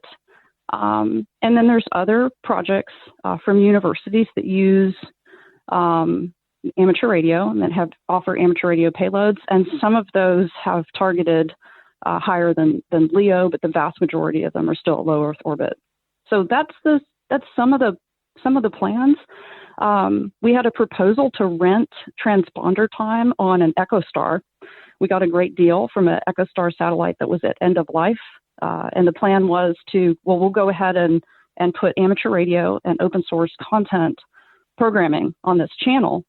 And then there's other projects from universities that use amateur radio and that offer amateur radio payloads, and some of those have targeted higher than LEO, but the vast majority of them are still at low Earth orbit. So that's some of the plans. We had a proposal to rent transponder time on an EchoStar. We got a great deal from an EchoStar satellite that was at end of life. And the plan was we'll go ahead and put amateur radio and open source content programming on this channel.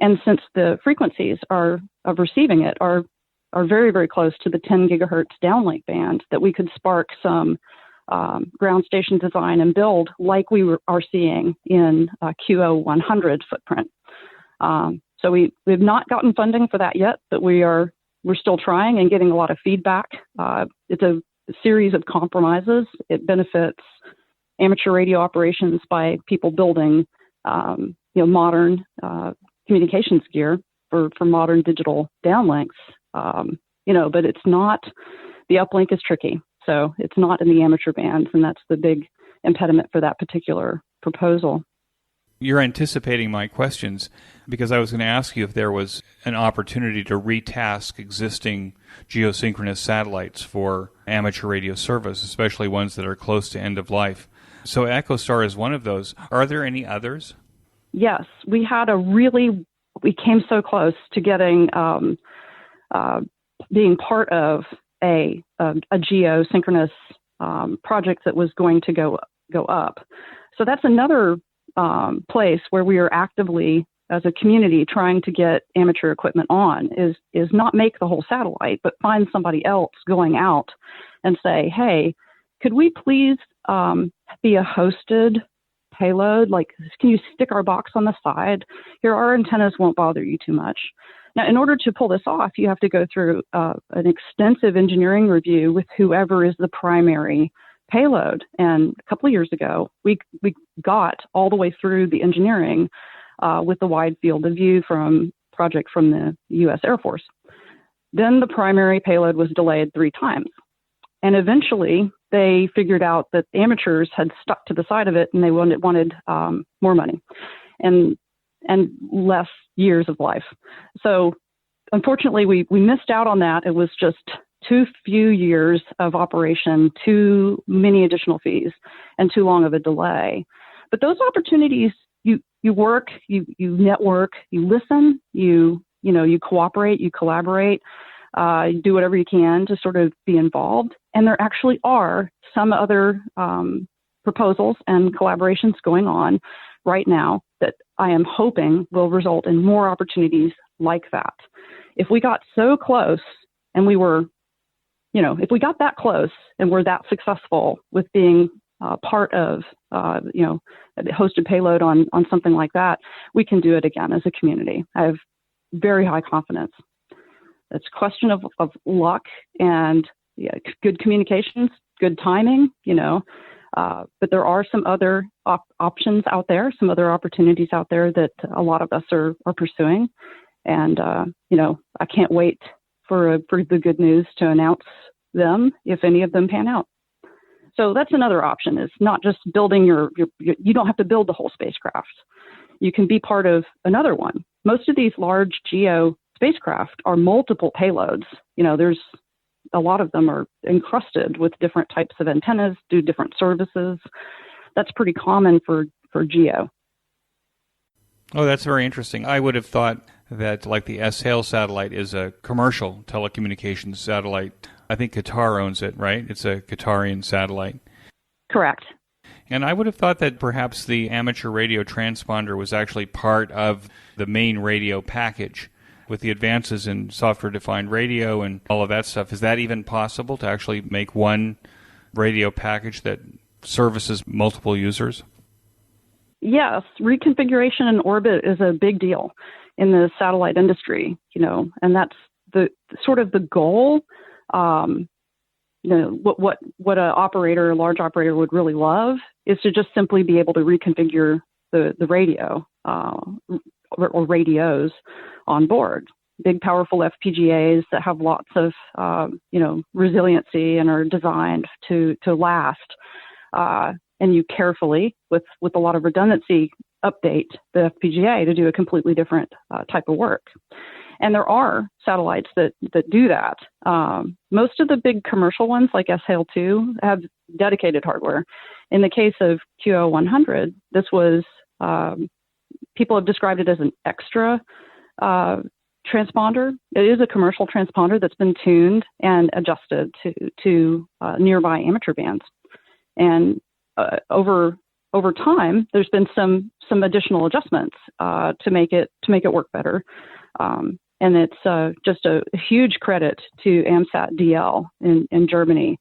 And since the frequencies of receiving it are very, very close to the 10 gigahertz downlink band, that we could spark some ground station design and build like we are seeing in QO100 footprint. So we've not gotten funding for that yet, but we're still trying and getting a lot of feedback. It's a series of compromises. It benefits amateur radio operations by people building modern communications gear for modern digital downlinks. But it's not, the uplink is tricky. So it's not in the amateur bands, and that's the big impediment for that particular proposal. You're anticipating my questions because I was going to ask you if there was an opportunity to retask existing geosynchronous satellites for amateur radio service, especially ones that are close to end of life. So EchoStar is one of those. Are there any others? Yes, we came so close to getting, being part of a geosynchronous project that was going to go up. So that's another place where we are actively, as a community, trying to get amateur equipment on, is not make the whole satellite, but find somebody else going out and say, hey, could we please be a hosted payload? Like, can you stick our box on the side? Here, our antennas won't bother you too much. Now, in order to pull this off, you have to go through an extensive engineering review with whoever is the primary payload. And a couple of years ago, we got all the way through the engineering with the wide field of view project from the U.S. Air Force. Then the primary payload was delayed 3 times. And eventually, they figured out that amateurs had stuck to the side of it, and they wanted more money and less years of life. So unfortunately, we missed out on that. It was just too few years of operation, too many additional fees, and too long of a delay. But those opportunities, you work, you network, you listen, you cooperate, you collaborate, you do whatever you can to sort of be involved. And there actually are some other proposals and collaborations going on right now that I am hoping will result in more opportunities like that. If we got so close and we were, if we got that close and we're that successful with being part of, a hosted payload on something like that, we can do it again as a community. I have very high confidence. It's a question of luck and good communications, good timing, but there are some other options out there, some other opportunities out there that a lot of us are pursuing. And, I can't wait for the good news to announce them if any of them pan out. So that's another option. It's not just building you don't have to build the whole spacecraft. You can be part of another one. Most of these large geo spacecraft are multiple payloads. There's a lot of them are encrusted with different types of antennas, do different services. That's pretty common for geo. Oh, that's very interesting. I would have thought that like the S-HAIL satellite is a commercial telecommunications satellite. I think Qatar owns it, right? It's a Qatarian satellite. Correct. And I would have thought that perhaps the amateur radio transponder was actually part of the main radio package. With the advances in software-defined radio and all of that stuff, is that even possible to actually make one radio package that services multiple users? Yes, reconfiguration in orbit is a big deal in the satellite industry, and that's the sort of the goal. What a large operator would really love is to just simply be able to reconfigure the radio or radios on board. Big, powerful FPGAs that have lots of, resiliency and are designed to last. And you carefully, with a lot of redundancy, update the FPGA to do a completely different type of work. And there are satellites that do that. Most of the big commercial ones, like S-HAIL 2, have dedicated hardware. In the case of QSO 100, this was, people have described it as an extra transponder. It is a commercial transponder that's been tuned and adjusted to nearby amateur bands. And over time, there's been some additional adjustments to make it work better. And it's just a huge credit to AMSAT DL in Germany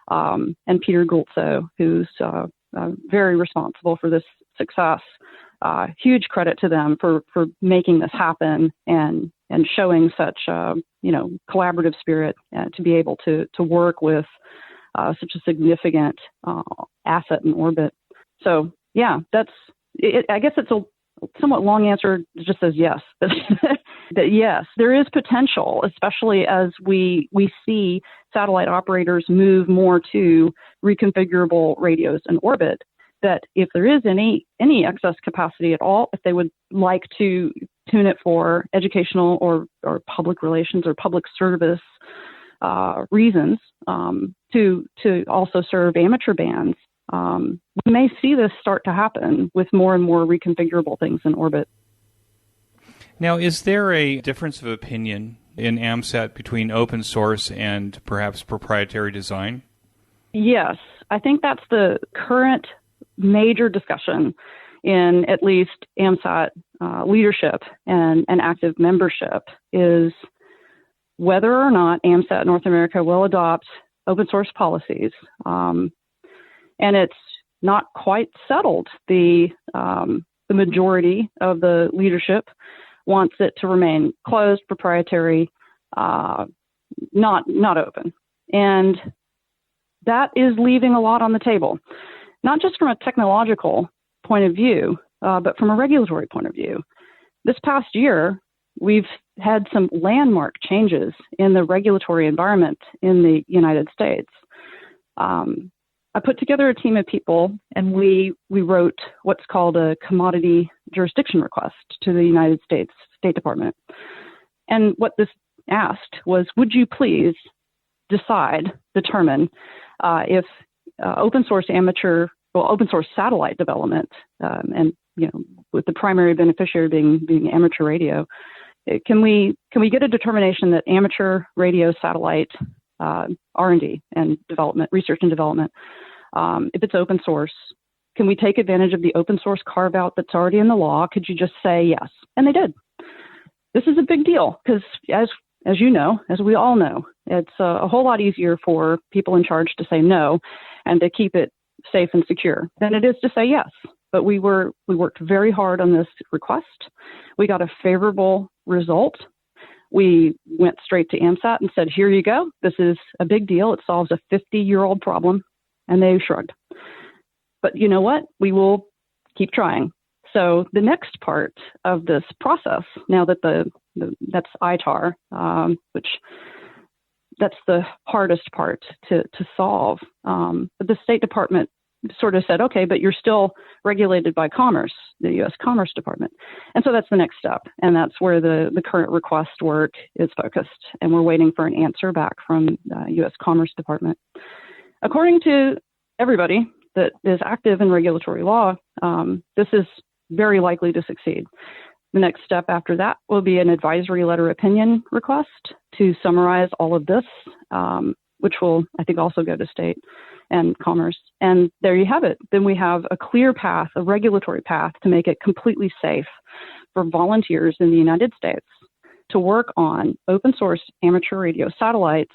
and Peter Gultzo, who's very responsible for this success. Huge credit to them for making this happen and showing such collaborative spirit to be able to work with such a significant asset in orbit. So yeah, that's it. I guess it's a somewhat long answer. It just says yes. That yes, there is potential, especially as we see satellite operators move more to reconfigurable radios in orbit, that if there is any excess capacity at all, if they would like to tune it for educational or public relations or public service reasons, to also serve amateur bands, we may see this start to happen with more and more reconfigurable things in orbit. Now, is there a difference of opinion in AMSAT between open source and perhaps proprietary design? Yes, I think that's the current major discussion in at least AMSAT leadership and active membership, is whether or not AMSAT North America will adopt open source policies. And it's not quite settled. The majority of the leadership wants it to remain closed, proprietary, not open. And that is leaving a lot on the table, not just from a technological point of view, but from a regulatory point of view. This past year, we've had some landmark changes in the regulatory environment in the United States. I put together a team of people, and we wrote what's called a commodity jurisdiction request to the United States State Department. And what this asked was, would you please determine if open source satellite development, and with the primary beneficiary being amateur radio, can we get a determination that amateur radio satellite R&D and development, research and development, if it's open source, can we take advantage of the open source carve-out that's already in the law? Could you just say yes? And they did. This is a big deal because, as you know, as we all know, it's a whole lot easier for people in charge to say no and to keep it safe and secure than it is to say yes. But we worked very hard on this request. We got a favorable result. We went straight to AMSAT and said, here you go. This is a big deal. It solves a 50-year-old problem. And they shrugged. But you know what? We will keep trying. So the next part of this process, now that that's ITAR, which that's the hardest part to solve. But the State Department sort of said, okay, but you're still regulated by Commerce, the U.S. Commerce Department. And so that's the next step. And that's where the current request work is focused. And we're waiting for an answer back from the U.S. Commerce Department. According to everybody that is active in regulatory law, this is very likely to succeed. The next step after that will be an advisory letter opinion request to summarize all of this, which will, I think, also go to State and Commerce. And there you have it. Then we have a clear path, a regulatory path to make it completely safe for volunteers in the United States to work on open source amateur radio satellites,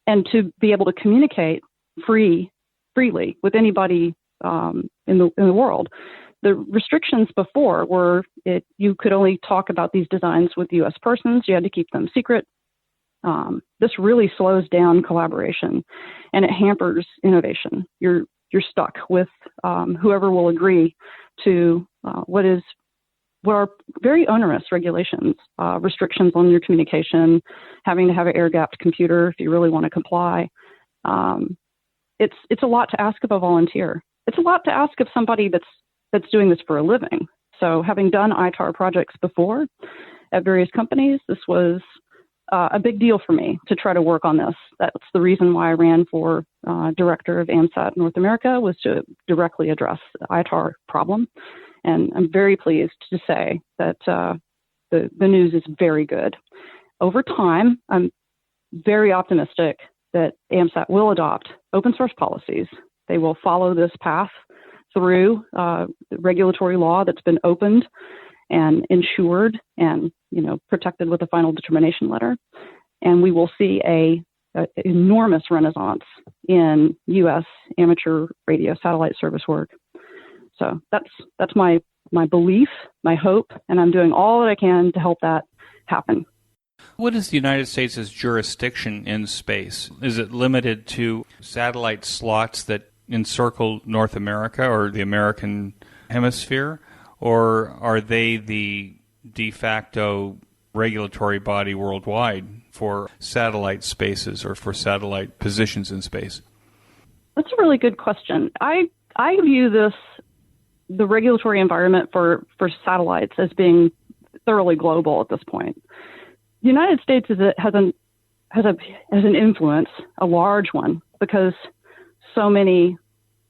and to be able to communicate freely with anybody in the world. The restrictions before were you could only talk about these designs with U.S. persons. You had to keep them secret. This really slows down collaboration, and it hampers innovation. You're stuck with whoever will agree to what are very onerous regulations, restrictions on your communication, having to have an air-gapped computer if you really want to comply. It's a lot to ask of a volunteer. It's a lot to ask of somebody that's doing this for a living. So having done ITAR projects before at various companies, this was a big deal for me to try to work on this. That's the reason why I ran for director of AMSAT North America, was to directly address the ITAR problem. And I'm very pleased to say that the news is very good. Over time, I'm very optimistic that AMSAT will adopt open source policies. They will follow this path through regulatory law that's been opened and insured and protected with a final determination letter. And we will see a enormous renaissance in U.S. amateur radio satellite service work. So that's my belief, my hope, and I'm doing all that I can to help that happen. What is the United States' jurisdiction in space? Is it limited to satellite slots that encircle North America or the American hemisphere, or are they the de facto regulatory body worldwide? for satellite spaces or for satellite positions in space? That's a really good question. I view the regulatory environment for satellites as being thoroughly global at this point. The United States has an influence, a large one, because so many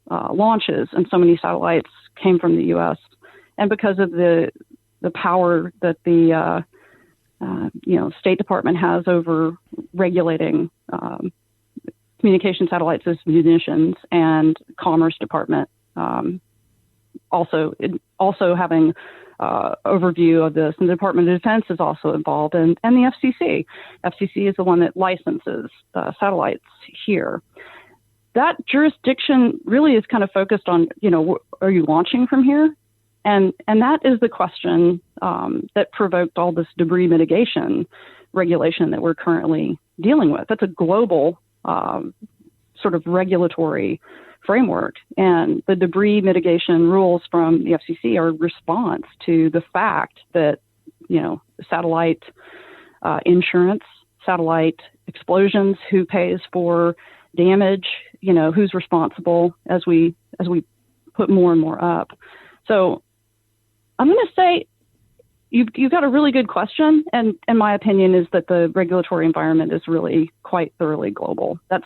launches and so many satellites came from the U.S. and because of the power that the State Department has over regulating communication satellites as munitions, and Commerce Department also having overview of this, and the Department of Defense is also involved, and the FCC. FCC is the one that licenses satellites here. That jurisdiction really is kind of focused on, are you launching from here? And that is the question that provoked all this debris mitigation regulation that we're currently dealing with. That's a global sort of regulatory framework, and the debris mitigation rules from the FCC are a response to the fact that satellite insurance, satellite explosions, who pays for damage, who's responsible as we put more and more up. So I'm going to say you've got a really good question, and my opinion is that the regulatory environment is really quite thoroughly global. That's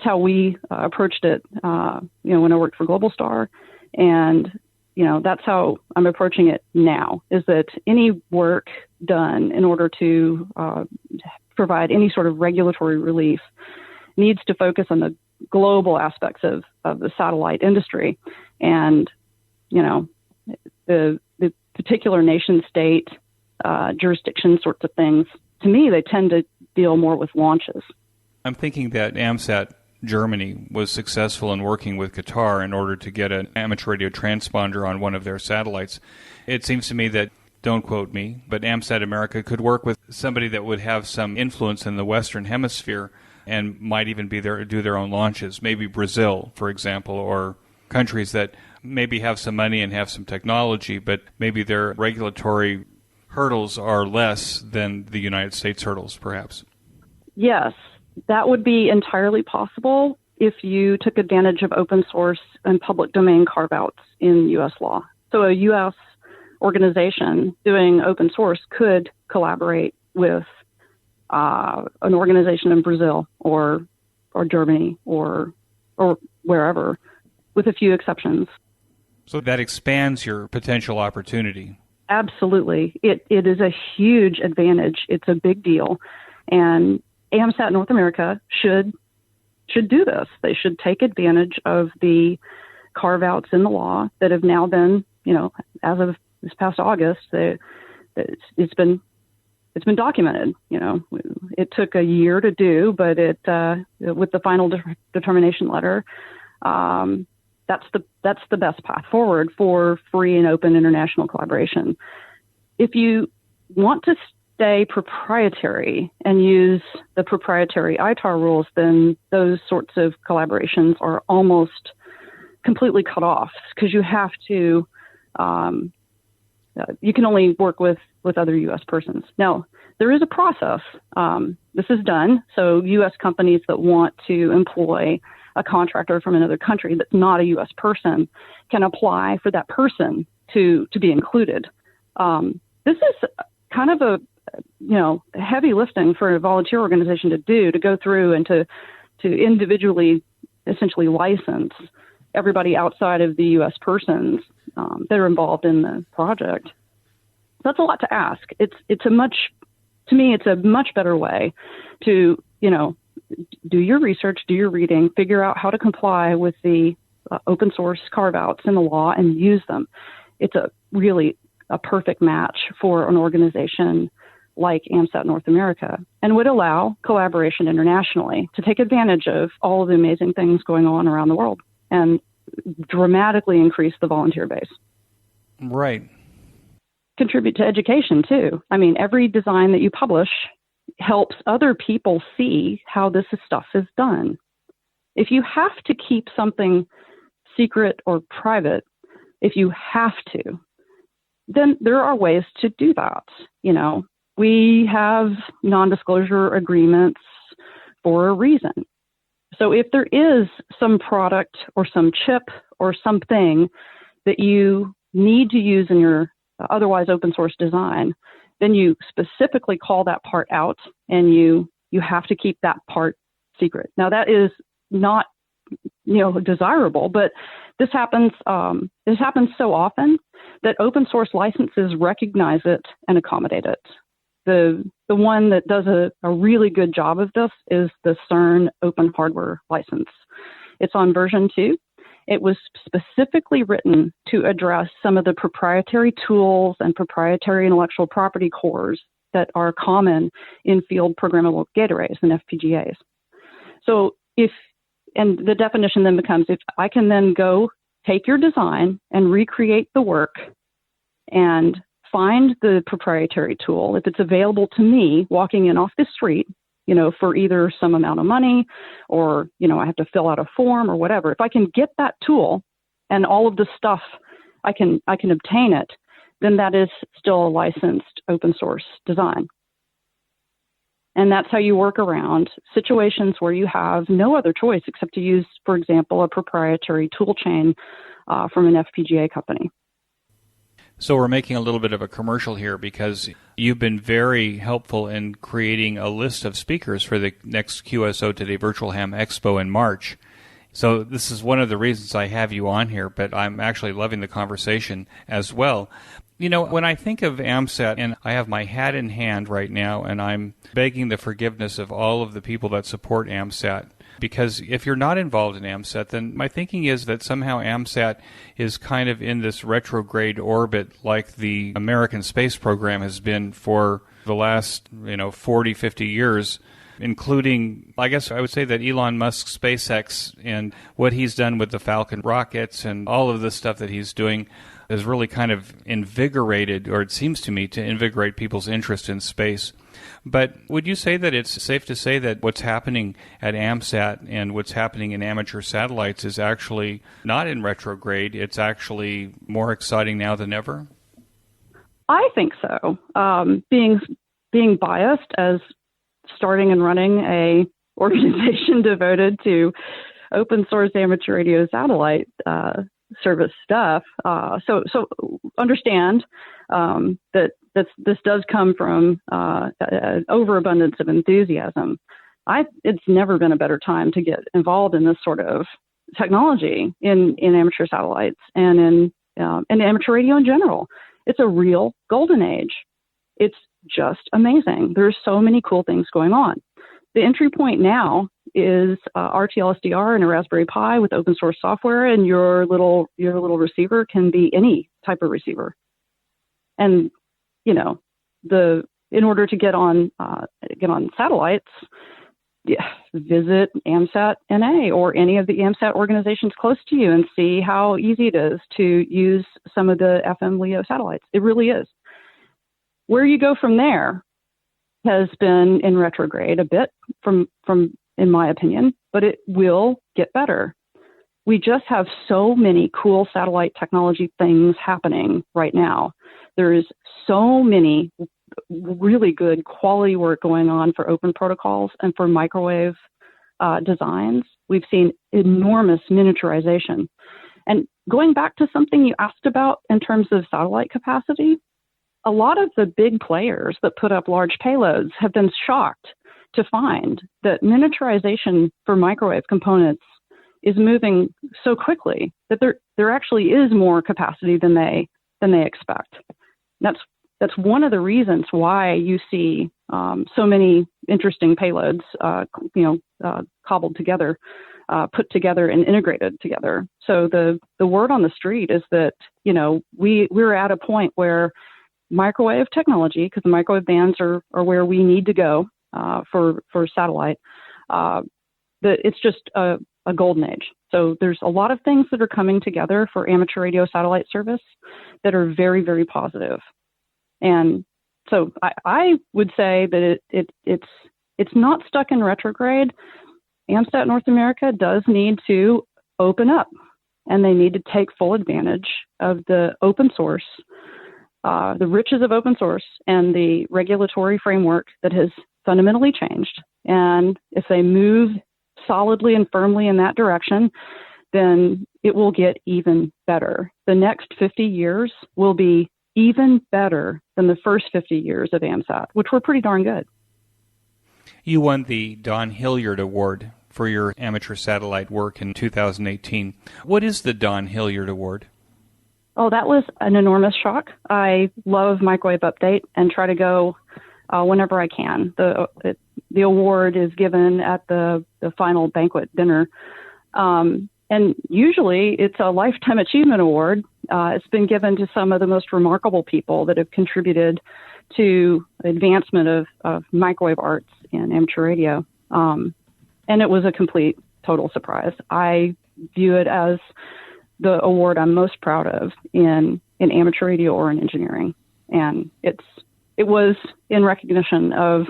how we approached it, when I worked for Global Star, and that's how I'm approaching it now. Is that any work done in order to provide any sort of regulatory relief needs to focus on the global aspects of the satellite industry, and the particular nation state jurisdiction sorts of things. To me, they tend to deal more with launches. I'm thinking that AMSAT Germany was successful in working with Qatar in order to get an amateur radio transponder on one of their satellites. It seems to me that, don't quote me, but AMSAT America could work with somebody that would have some influence in the Western Hemisphere and might even be there to do their own launches. Maybe Brazil, for example, or countries that maybe have some money and have some technology, but maybe their regulatory hurdles are less than the United States hurdles, perhaps. Yes, that would be entirely possible if you took advantage of open source and public domain carve-outs in U.S. law. So a U.S. organization doing open source could collaborate with an organization in Brazil or Germany or wherever, with a few exceptions. So that expands your potential opportunity. Absolutely. It is a huge advantage. It's a big deal. And AMSAT North America should do this. They should take advantage of the carve-outs in the law that have now been, as of this past August, it's been documented. It took a year to do, but with the final determination letter, that's the best path forward for free and open international collaboration. If you want to stay proprietary and use the proprietary ITAR rules, then those sorts of collaborations are almost completely cut off, because you have to, you can only work with other U.S. persons. Now, there is a process. This is done. So U.S. companies that want to employ a contractor from another country that's not a U.S. person can apply for that person to be included. This is kind of a heavy lifting for a volunteer organization to do, to go through and to individually essentially license everybody outside of the U.S. persons that are involved in the project. That's a lot to ask. It's a much better way to, do your research, do your reading, figure out how to comply with the open source carve-outs in the law and use them. It's really a perfect match for an organization like AMSAT North America, and would allow collaboration internationally to take advantage of all of the amazing things going on around the world and dramatically increase the volunteer base. Right. Contribute to education too. I mean, every design that you publish helps other people see how this stuff is done. If you have to keep something secret or private, if you have to, then there are ways to do that. we have non-disclosure agreements for a reason. So if there is some product or some chip or something that you need to use in your otherwise open source design, then you specifically call that part out, and you have to keep that part secret. Now that is not, desirable, but this happens so often that open source licenses recognize it and accommodate it. The one that does a really good job of this is the CERN Open Hardware License. It's on version 2. It was specifically written to address some of the proprietary tools and proprietary intellectual property cores that are common in field programmable gate arrays and FPGAs. So and the definition then becomes, if I can then go take your design and recreate the work and find the proprietary tool, if it's available to me walking in off the street, for either some amount of money or, I have to fill out a form or whatever. If I can get that tool and all of the stuff, I can obtain it, then that is still a licensed open source design. And that's how you work around situations where you have no other choice except to use, for example, a proprietary tool chain from an FPGA company. So we're making a little bit of a commercial here because you've been very helpful in creating a list of speakers for the next QSO Today Virtual Ham Expo in March. So this is one of the reasons I have you on here, but I'm actually loving the conversation as well. When I think of AMSAT, and I have my hat in hand right now, and I'm begging the forgiveness of all of the people that support AMSAT, because if you're not involved in AMSAT, then my thinking is that somehow AMSAT is kind of in this retrograde orbit like the American space program has been for the last, 40, 50 years, including, I guess I would say that Elon Musk's SpaceX and what he's done with the Falcon rockets and all of the stuff that he's doing has really kind of invigorated, or it seems to me to invigorate people's interest in space. But would you say that it's safe to say that what's happening at AMSAT and what's happening in amateur satellites is actually not in retrograde, it's actually more exciting now than ever? I think so. Being biased as starting and running a organization devoted to open source amateur radio satellite service stuff. So understand that this does come from an overabundance of enthusiasm. It's never been a better time to get involved in this sort of technology in amateur satellites and in amateur radio in general. It's a real golden age. It's just amazing. There's so many cool things going on. The entry point now is RTL-SDR and a Raspberry Pi with open source software, and your little receiver can be any type of receiver. And in order to get on satellites, visit AMSAT NA or any of the AMSAT organizations close to you and see how easy it is to use some of the FM LEO satellites. It really is. Where you go from there has been in retrograde a bit from in my opinion, but it will get better. We just have so many cool satellite technology things happening right now. There is so many really good quality work going on for open protocols and for microwave designs. We've seen enormous miniaturization. And going back to something you asked about in terms of satellite capacity, a lot of the big players that put up large payloads have been shocked to find that miniaturization for microwave components is moving so quickly that there actually is more capacity than they expect. That's one of the reasons why you see so many interesting payloads, cobbled together, put together, and integrated together. So the word on the street is that we're at a point where microwave technology, because the microwave bands are where we need to go for satellite, that it's just a golden age. So there's a lot of things that are coming together for amateur radio satellite service that are very, very positive. And so I would say that it's not stuck in retrograde. AMSAT North America does need to open up, and they need to take full advantage of the open source the riches of open source and the regulatory framework that has fundamentally changed. And if they move solidly and firmly in that direction, then it will get even better. The next 50 years will be even better than the first 50 years of AMSAT, which were pretty darn good. You won the Don Hilliard Award for your amateur satellite work in 2018. What is the Don Hilliard Award? Oh, that was an enormous shock. I love Microwave Update and try to go whenever I can. The award is given at the final banquet dinner. And usually it's a Lifetime Achievement Award. It's been given to some of the most remarkable people that have contributed to advancement of microwave arts in amateur radio. And it was a complete, total surprise. I view it as the award I'm most proud of in amateur radio or in engineering. And it was in recognition of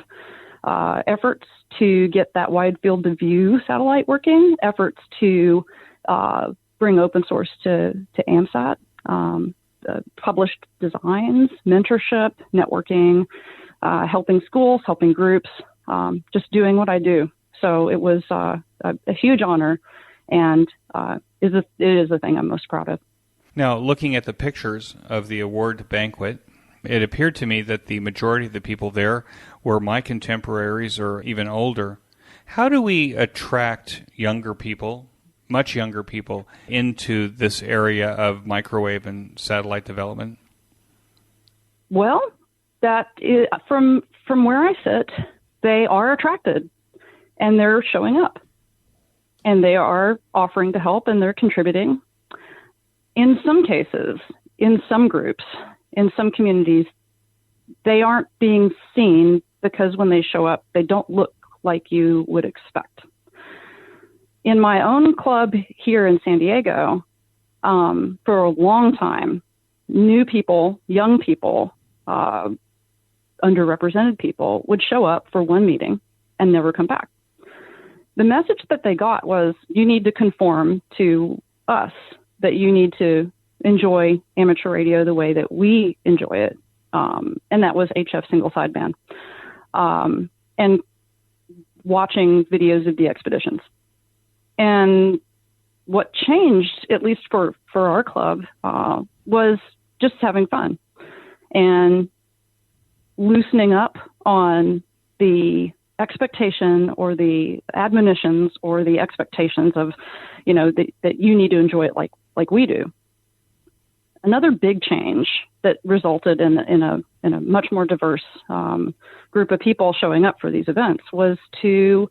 efforts to get that wide field of view satellite working, efforts to bring open source to AMSAT, published designs, mentorship, networking, helping schools, helping groups, just doing what I do. So it was a huge honor, and it is the thing I'm most proud of. Now, looking at the pictures of the award banquet, it appeared to me that the majority of the people there were my contemporaries or even older. How do we attract younger people, much younger people, into this area of microwave and satellite development? Well, that is, from where I sit, they are attracted, and they're showing up, and they are offering to help, and they're contributing. In some cases, in some groups, in some communities, they aren't being seen because when they show up, they don't look like you would expect. In my own club here in San Diego, for a long time, new people, young people, underrepresented people would show up for one meeting and never come back. The message that they got was, you need to conform to us, that you need to enjoy amateur radio the way that we enjoy it. And that was HF single sideband. And watching videos of the expeditions. And what changed, at least for our club, was just having fun and loosening up on the expectation or the admonitions or the expectations of, that you need to enjoy it like we do. Another big change that resulted in a much more diverse group of people showing up for these events was to,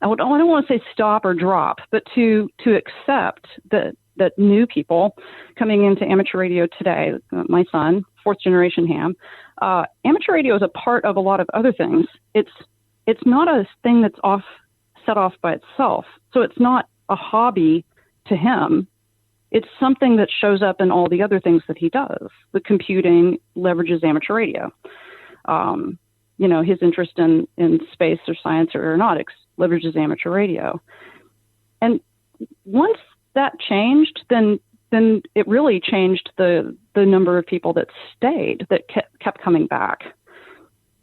I don't want to say stop or drop, but to accept that new people coming into amateur radio today, my son, fourth generation ham, amateur radio is a part of a lot of other things. It's not a thing that's set off by itself. So it's not a hobby to him. It's something that shows up in all the other things that he does. The computing leverages amateur radio. His interest in space or science or aeronautics leverages amateur radio. And once that changed, then it really changed the number of people that stayed, that kept coming back.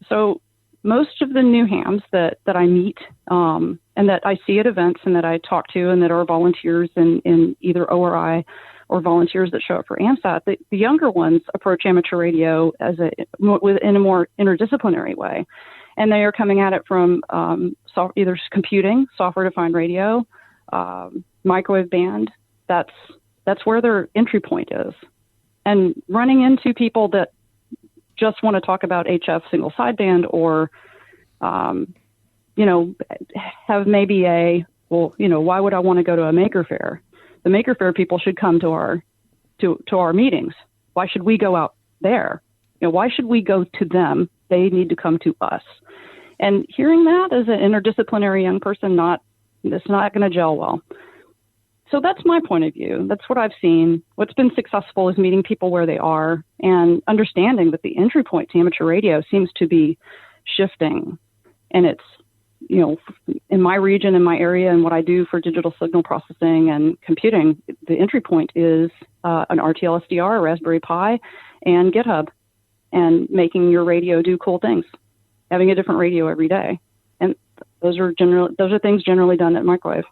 So most of the new hams that I meet and that I see at events and that I talk to and that are volunteers in either ORI or volunteers that show up for AMSAT, the younger ones approach amateur radio in a more interdisciplinary way. And they are coming at it from either computing, software-defined radio, microwave band. That's where their entry point is. And running into people that just want to talk about HF single sideband or, have maybe why would I want to go to a maker fair? The maker fair people should come to our meetings. Why should we go out there? Why should we go to them? They need to come to us. And hearing that as an interdisciplinary young person, it's not going to gel well. So that's my point of view. That's what I've seen. What's been successful is meeting people where they are and understanding that the entry point to amateur radio seems to be shifting. And it's, in my region, in my area, and what I do for digital signal processing and computing, the entry point is an RTL SDR, a Raspberry Pi, and GitHub, and making your radio do cool things, having a different radio every day. And those are things generally done at microwave.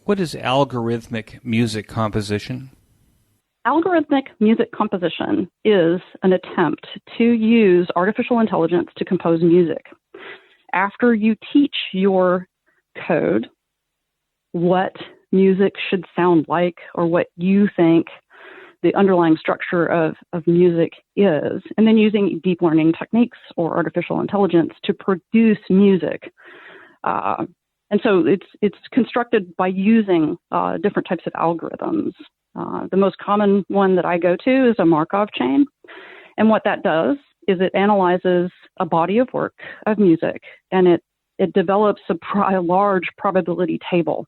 What is algorithmic music composition? Algorithmic music composition is an attempt to use artificial intelligence to compose music. After you teach your code what music should sound like, or what you think the underlying structure of music is, and then using deep learning techniques or artificial intelligence to produce music. And so it's constructed by using different types of algorithms. The most common one that I go to is a Markov chain. And what that does is it analyzes a body of work of music, and it develops a large probability table.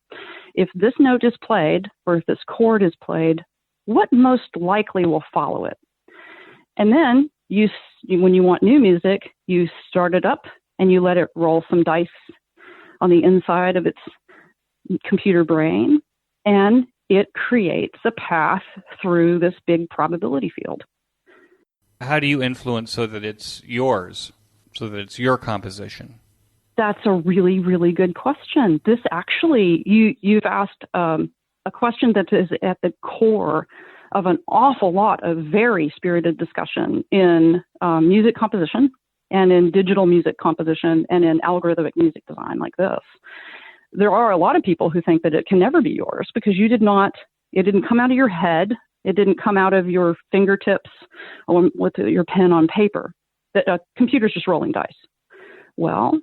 If this note is played, or if this chord is played, what most likely will follow it? And then when you want new music, you start it up and you let it roll some dice on the inside of its computer brain, and it creates a path through this big probability field. How do you influence so that it's yours, so that it's your composition? That's a really, really good question. This actually, you've asked a question that is at the core of an awful lot of very spirited discussion in music composition, and in digital music composition, and in algorithmic music design like this. There are a lot of people who think that it can never be yours because it didn't come out of your head, it didn't come out of your fingertips or with your pen on paper, that a computer's just rolling dice. Well,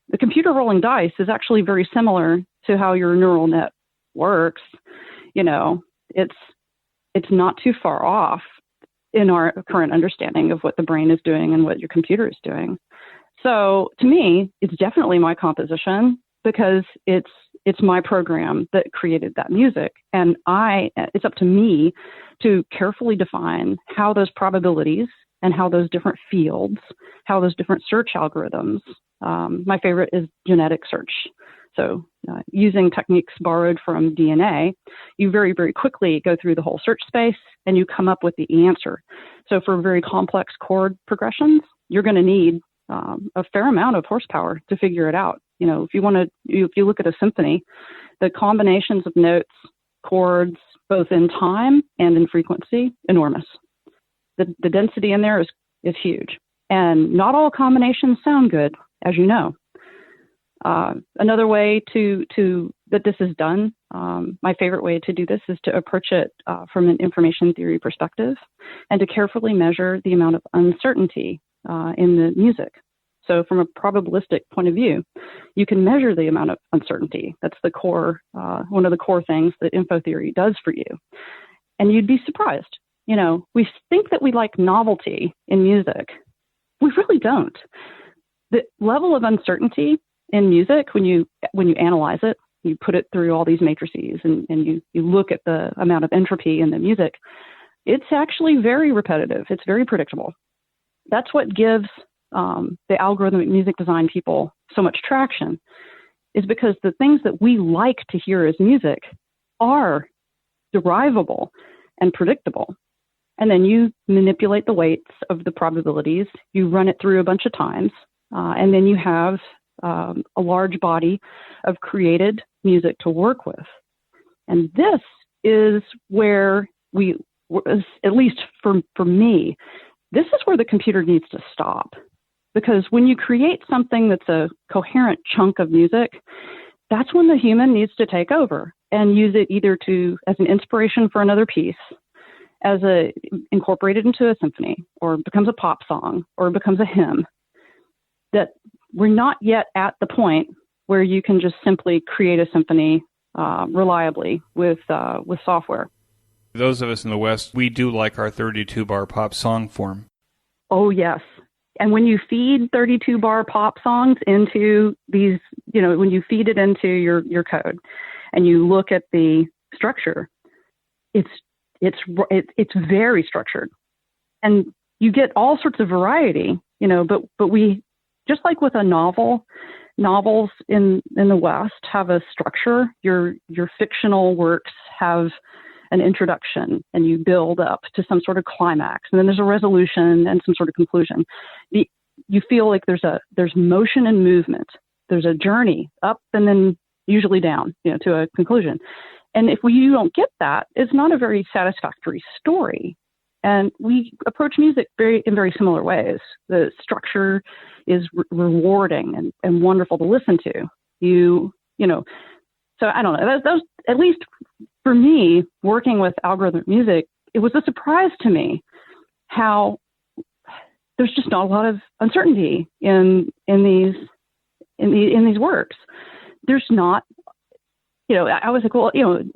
the computer rolling dice is actually very similar to how your neural net works. It's not too far off in our current understanding of what the brain is doing and what your computer is doing. So to me, it's definitely my composition because it's my program that created that music. And it's up to me to carefully define how those probabilities and how those different fields, how those different search algorithms, my favorite is genetic search. So using techniques borrowed from DNA, you very, very quickly go through the whole search space and you come up with the answer. So for very complex chord progressions, you're going to need a fair amount of horsepower to figure it out. If you look at a symphony, the combinations of notes, chords, both in time and in frequency, enormous. The density in there is huge. And not all combinations sound good, as you know. Another way that this is done, my favorite way to do this is to approach it from an information theory perspective and to carefully measure the amount of uncertainty in the music. So from a probabilistic point of view, you can measure the amount of uncertainty. That's the core, one of the core things that info theory does for you. And you'd be surprised. We think that we like novelty in music. We really don't. The level of uncertainty in music, when you analyze it, you put it through all these matrices and you look at the amount of entropy in the music, it's actually very repetitive. It's very predictable. That's what gives the algorithmic music design people so much traction, is because the things that we like to hear as music are derivable and predictable. And then you manipulate the weights of the probabilities, you run it through a bunch of times, and then you have a large body of created music to work with. And this is where at least for me, this is where the computer needs to stop. Because when you create something that's a coherent chunk of music, that's when the human needs to take over and use it either as an inspiration for another piece, incorporated into a symphony, or becomes a pop song, or becomes a hymn. That we're not yet at the point where you can just simply create a symphony reliably with software. Those of us in the West, we do like our 32-bar pop song form. Oh, yes. And when you feed 32-bar pop songs into these, when you feed it into your code and you look at the structure, it's very structured. And you get all sorts of variety, but we just like with a novel, novels in the West have a structure. Your fictional works have an introduction, and you build up to some sort of climax, and then there's a resolution and some sort of conclusion. You feel like there's motion and movement. There's a journey up and then usually down, to a conclusion. And if you don't get that, it's not a very satisfactory story. And we approach music in very similar ways. The structure is rewarding and wonderful to listen to. So I don't know. That was, at least for me, working with algorithmic music, it was a surprise to me how there's just not a lot of uncertainty in these works. There's not. I was like, well,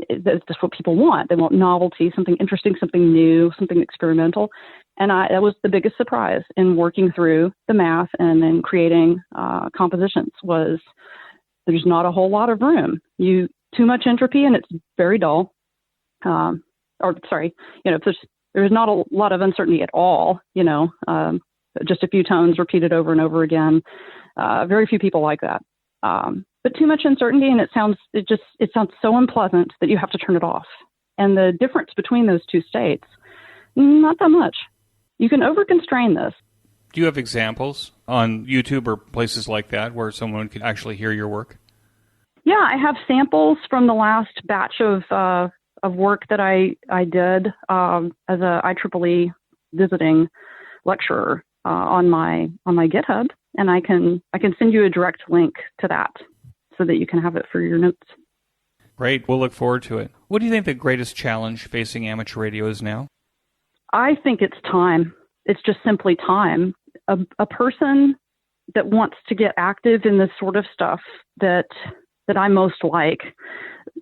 that's what people want. They want novelty, something interesting, something new, something experimental. And that was the biggest surprise in working through the math and then creating compositions was there's not a whole lot of room. Too much entropy and it's very dull. There's not a lot of uncertainty at all, just a few tones repeated over and over again. Very few people like that. But too much uncertainty, and it sounds so unpleasant that you have to turn it off. And the difference between those two states, not that much. You can over-constrain this. Do you have examples on YouTube or places like that where someone could actually hear your work? Yeah, I have samples from the last batch of work that I did as a IEEE visiting lecturer on my GitHub, and I can send you a direct link to that so that you can have it for your notes. Great. We'll look forward to it. What do you think the greatest challenge facing amateur radio is now? I think it's time. It's just simply time. A person that wants to get active in this sort of stuff that I most like,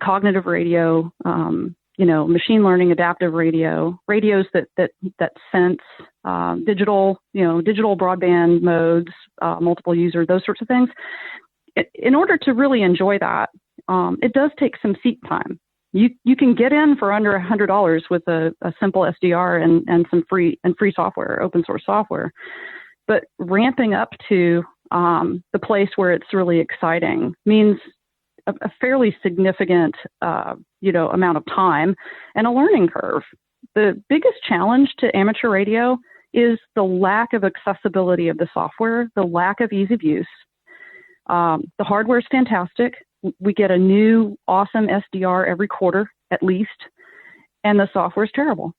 cognitive radio, machine learning, adaptive radio, radios that sense, digital broadband modes, multiple user, those sorts of things. In order to really enjoy that, it does take some seat time. You can get in for under $100 with a simple SDR and some free software, open source software. But ramping up to the place where it's really exciting means a fairly significant amount of time and a learning curve. The biggest challenge to amateur radio is the lack of accessibility of the software, the lack of ease of use. The hardware is fantastic. We get a new awesome SDR every quarter at least, and the software is terrible.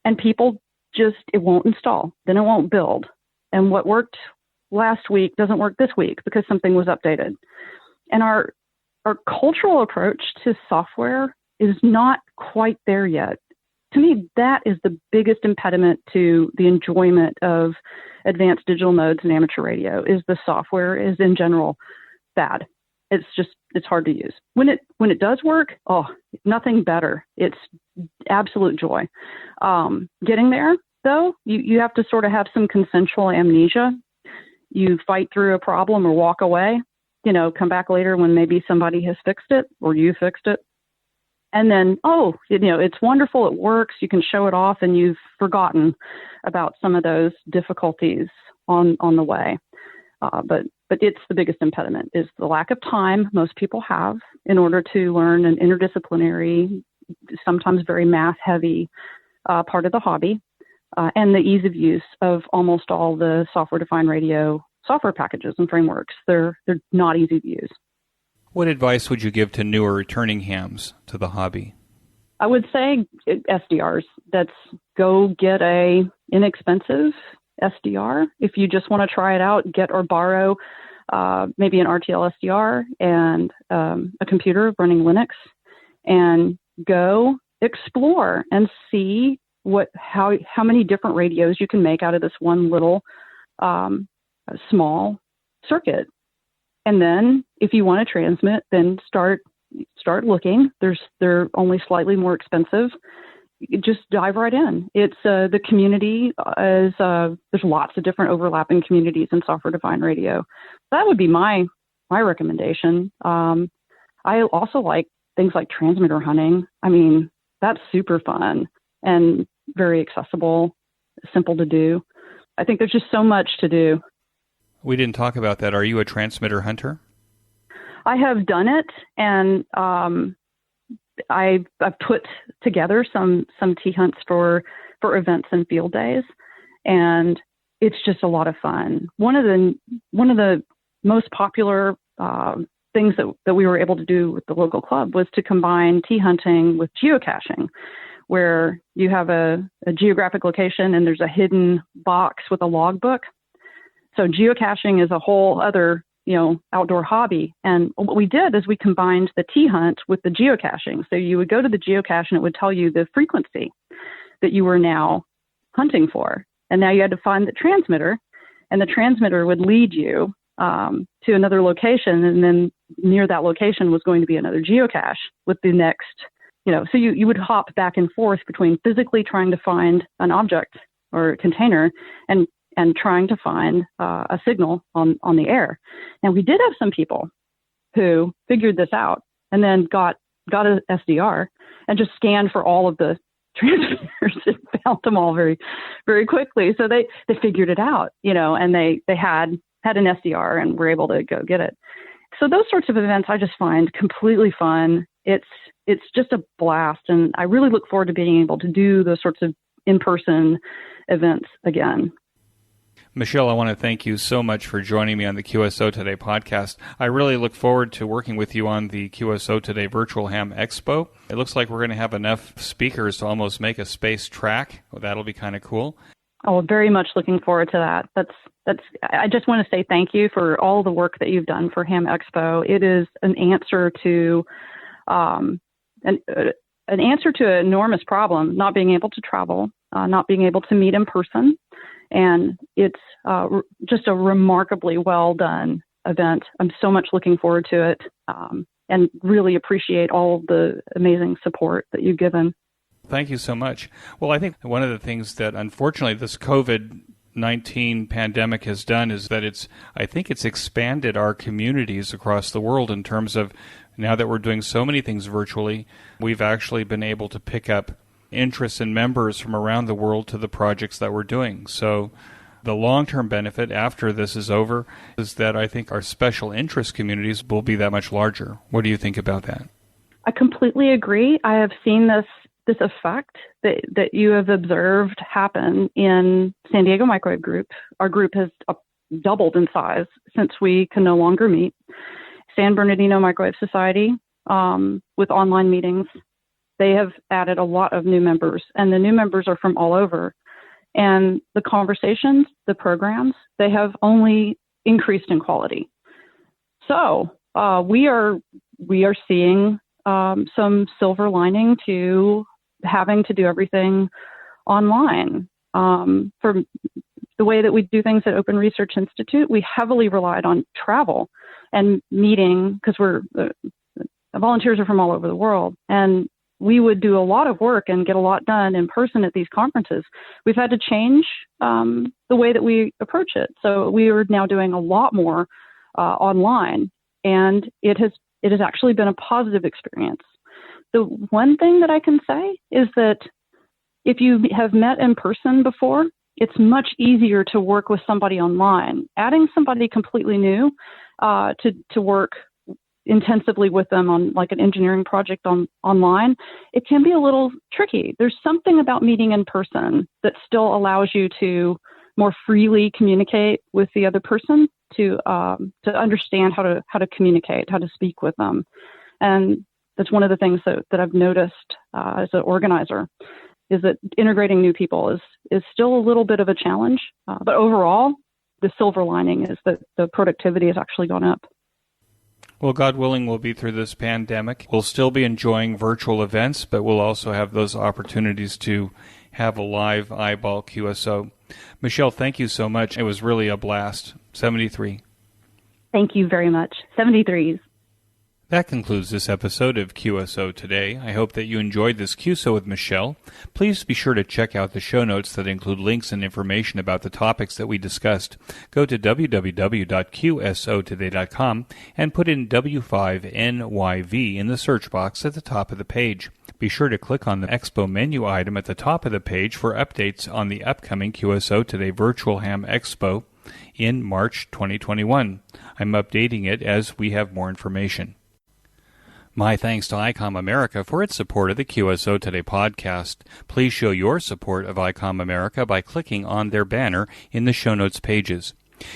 And people it won't install, then it won't build. And what worked last week doesn't work this week because something was updated. And our cultural approach to software is not quite there yet. To me, that is the biggest impediment to the enjoyment of advanced digital modes in amateur radio, is the software is in general bad. It's hard to use. When it does work, nothing better. It's absolute joy. Getting there, though, you have to sort of have some consensual amnesia. You fight through a problem or walk away, come back later when maybe somebody has fixed it or you fixed it. And then, it's wonderful, it works, you can show it off, and you've forgotten about some of those difficulties on the way. But it's the biggest impediment, is the lack of time most people have in order to learn an interdisciplinary, sometimes very math-heavy part of the hobby, and the ease of use of almost all the software-defined radio software packages and frameworks. They're not easy to use. What advice would you give to newer returning hams to the hobby? I would say SDRs. Go get a inexpensive SDR. If you just want to try it out, get or borrow maybe an RTL SDR and a computer running Linux, and go explore and see how many different radios you can make out of this one little small circuit. And then if you want to transmit, then start looking. They're only slightly more expensive. Just dive right in. It's the community is there's lots of different overlapping communities in software-defined radio. That would be my recommendation. I also like things like transmitter hunting. I mean, that's super fun and very accessible, simple to do. I think there's just so much to do. We didn't talk about that. Are you a transmitter hunter? I have done it, and I've put together some T-hunts for events and field days, and it's just a lot of fun. One of the most popular things that we were able to do with the local club was to combine T-hunting with geocaching, where you have a geographic location and there's a hidden box with a logbook. So geocaching is a whole other, outdoor hobby. And what we did is we combined the T-hunt with the geocaching. So you would go to the geocache and it would tell you the frequency that you were now hunting for. And now you had to find the transmitter, and the transmitter would lead you to another location. And then near that location was going to be another geocache with the next, so you would hop back and forth between physically trying to find an object or a container and trying to find a signal on the air. And we did have some people who figured this out and then got an SDR and just scanned for all of the transmitters and found them all very, very quickly. So they figured it out, and they had an SDR and were able to go get it. So those sorts of events I just find completely fun. It's just a blast, and I really look forward to being able to do those sorts of in-person events again. Michelle, I want to thank you so much for joining me on the QSO Today podcast. I really look forward to working with you on the QSO Today Virtual Ham Expo. It looks like we're going to have enough speakers to almost make a space track. Well, that'll be kind of cool. Oh, very much looking forward to that. I just want to say thank you for all the work that you've done for Ham Expo. It is an answer to an answer to an enormous problem, not being able to travel, not being able to meet in person. And it's just a remarkably well done event. I'm so much looking forward to it, and really appreciate all of the amazing support that you've given. Thank you so much. Well, I think one of the things that unfortunately this COVID-19 pandemic has done is that it's expanded our communities across the world in terms of now that we're doing so many things virtually, we've actually been able to pick up interest in members from around the world to the projects that we're doing. So the long-term benefit after this is over is that I think our special interest communities will be that much larger. What do you think about that? I completely agree. I have seen this effect that you have observed happen in San Diego Microwave Group. Our group has doubled in size since we can no longer meet. San Bernardino Microwave Society, with online meetings, they have added a lot of new members, and the new members are from all over. And the conversations, the programs, they have only increased in quality. So we are seeing some silver lining to having to do everything online. For the way that we do things at Open Research Institute, we heavily relied on travel and meeting, because volunteers are from all over the world, and we would do a lot of work and get a lot done in person at these conferences. We've had to change the way that we approach it. So we are now doing a lot more online, and it has actually been a positive experience. The one thing that I can say is that if you have met in person before, it's much easier to work with somebody online. Adding somebody completely new to work intensively with them on like an engineering project online, it can be a little tricky. There's something about meeting in person that still allows you to more freely communicate with the other person, to understand how to communicate, how to speak with them. And that's one of the things that I've noticed as an organizer, is that integrating new people is still a little bit of a challenge. But overall, the silver lining is that the productivity has actually gone up. Well, God willing, we'll be through this pandemic. We'll still be enjoying virtual events, but we'll also have those opportunities to have a live eyeball QSO. Michelle, thank you so much. It was really a blast. 73. Thank you very much. 73s. That concludes this episode of QSO Today. I hope that you enjoyed this QSO with Michelle. Please be sure to check out the show notes that include links and information about the topics that we discussed. Go to www.qsotoday.com and put in W5NYV in the search box at the top of the page. Be sure to click on the Expo menu item at the top of the page for updates on the upcoming QSO Today Virtual Ham Expo. in March 2021. I'm updating it as we have more information. My thanks to Icom America for its support of the QSO Today podcast. Please show your support of Icom America by clicking on their banner in the show notes pages.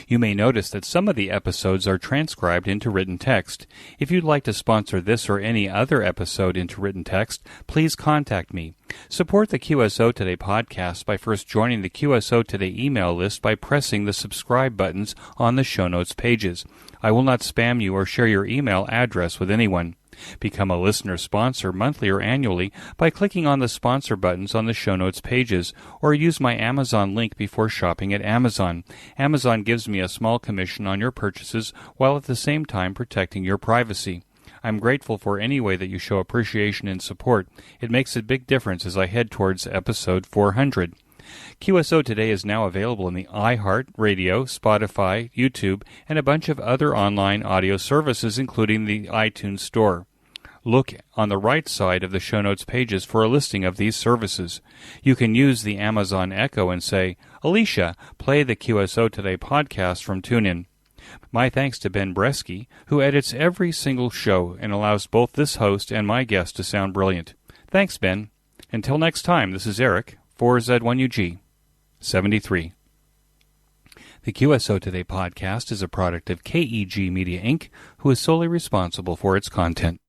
You may notice that some of the episodes are transcribed into written text. If you'd like to sponsor this or any other episode into written text, please contact me. Support the QSO Today podcast by first joining the QSO Today email list by pressing the subscribe buttons on the show notes pages. I will not spam you or share your email address with anyone. Become a listener sponsor monthly or annually by clicking on the sponsor buttons on the show notes pages, or use my Amazon link before shopping at Amazon. Amazon gives me a small commission on your purchases while at the same time protecting your privacy. I'm grateful for any way that you show appreciation and support. It makes a big difference as I head towards episode 400. QSO Today is now available in the iHeart Radio, Spotify, YouTube, and a bunch of other online audio services, including the iTunes Store. Look on the right side of the show notes pages for a listing of these services. You can use the Amazon Echo and say, "Alicia, play the QSO Today podcast from TuneIn." My thanks to Ben Bresky, who edits every single show and allows both this host and my guest to sound brilliant. Thanks, Ben. Until next time, this is Eric, 4Z1UG, 73. The QSO Today podcast is a product of KEG Media Inc., who is solely responsible for its content.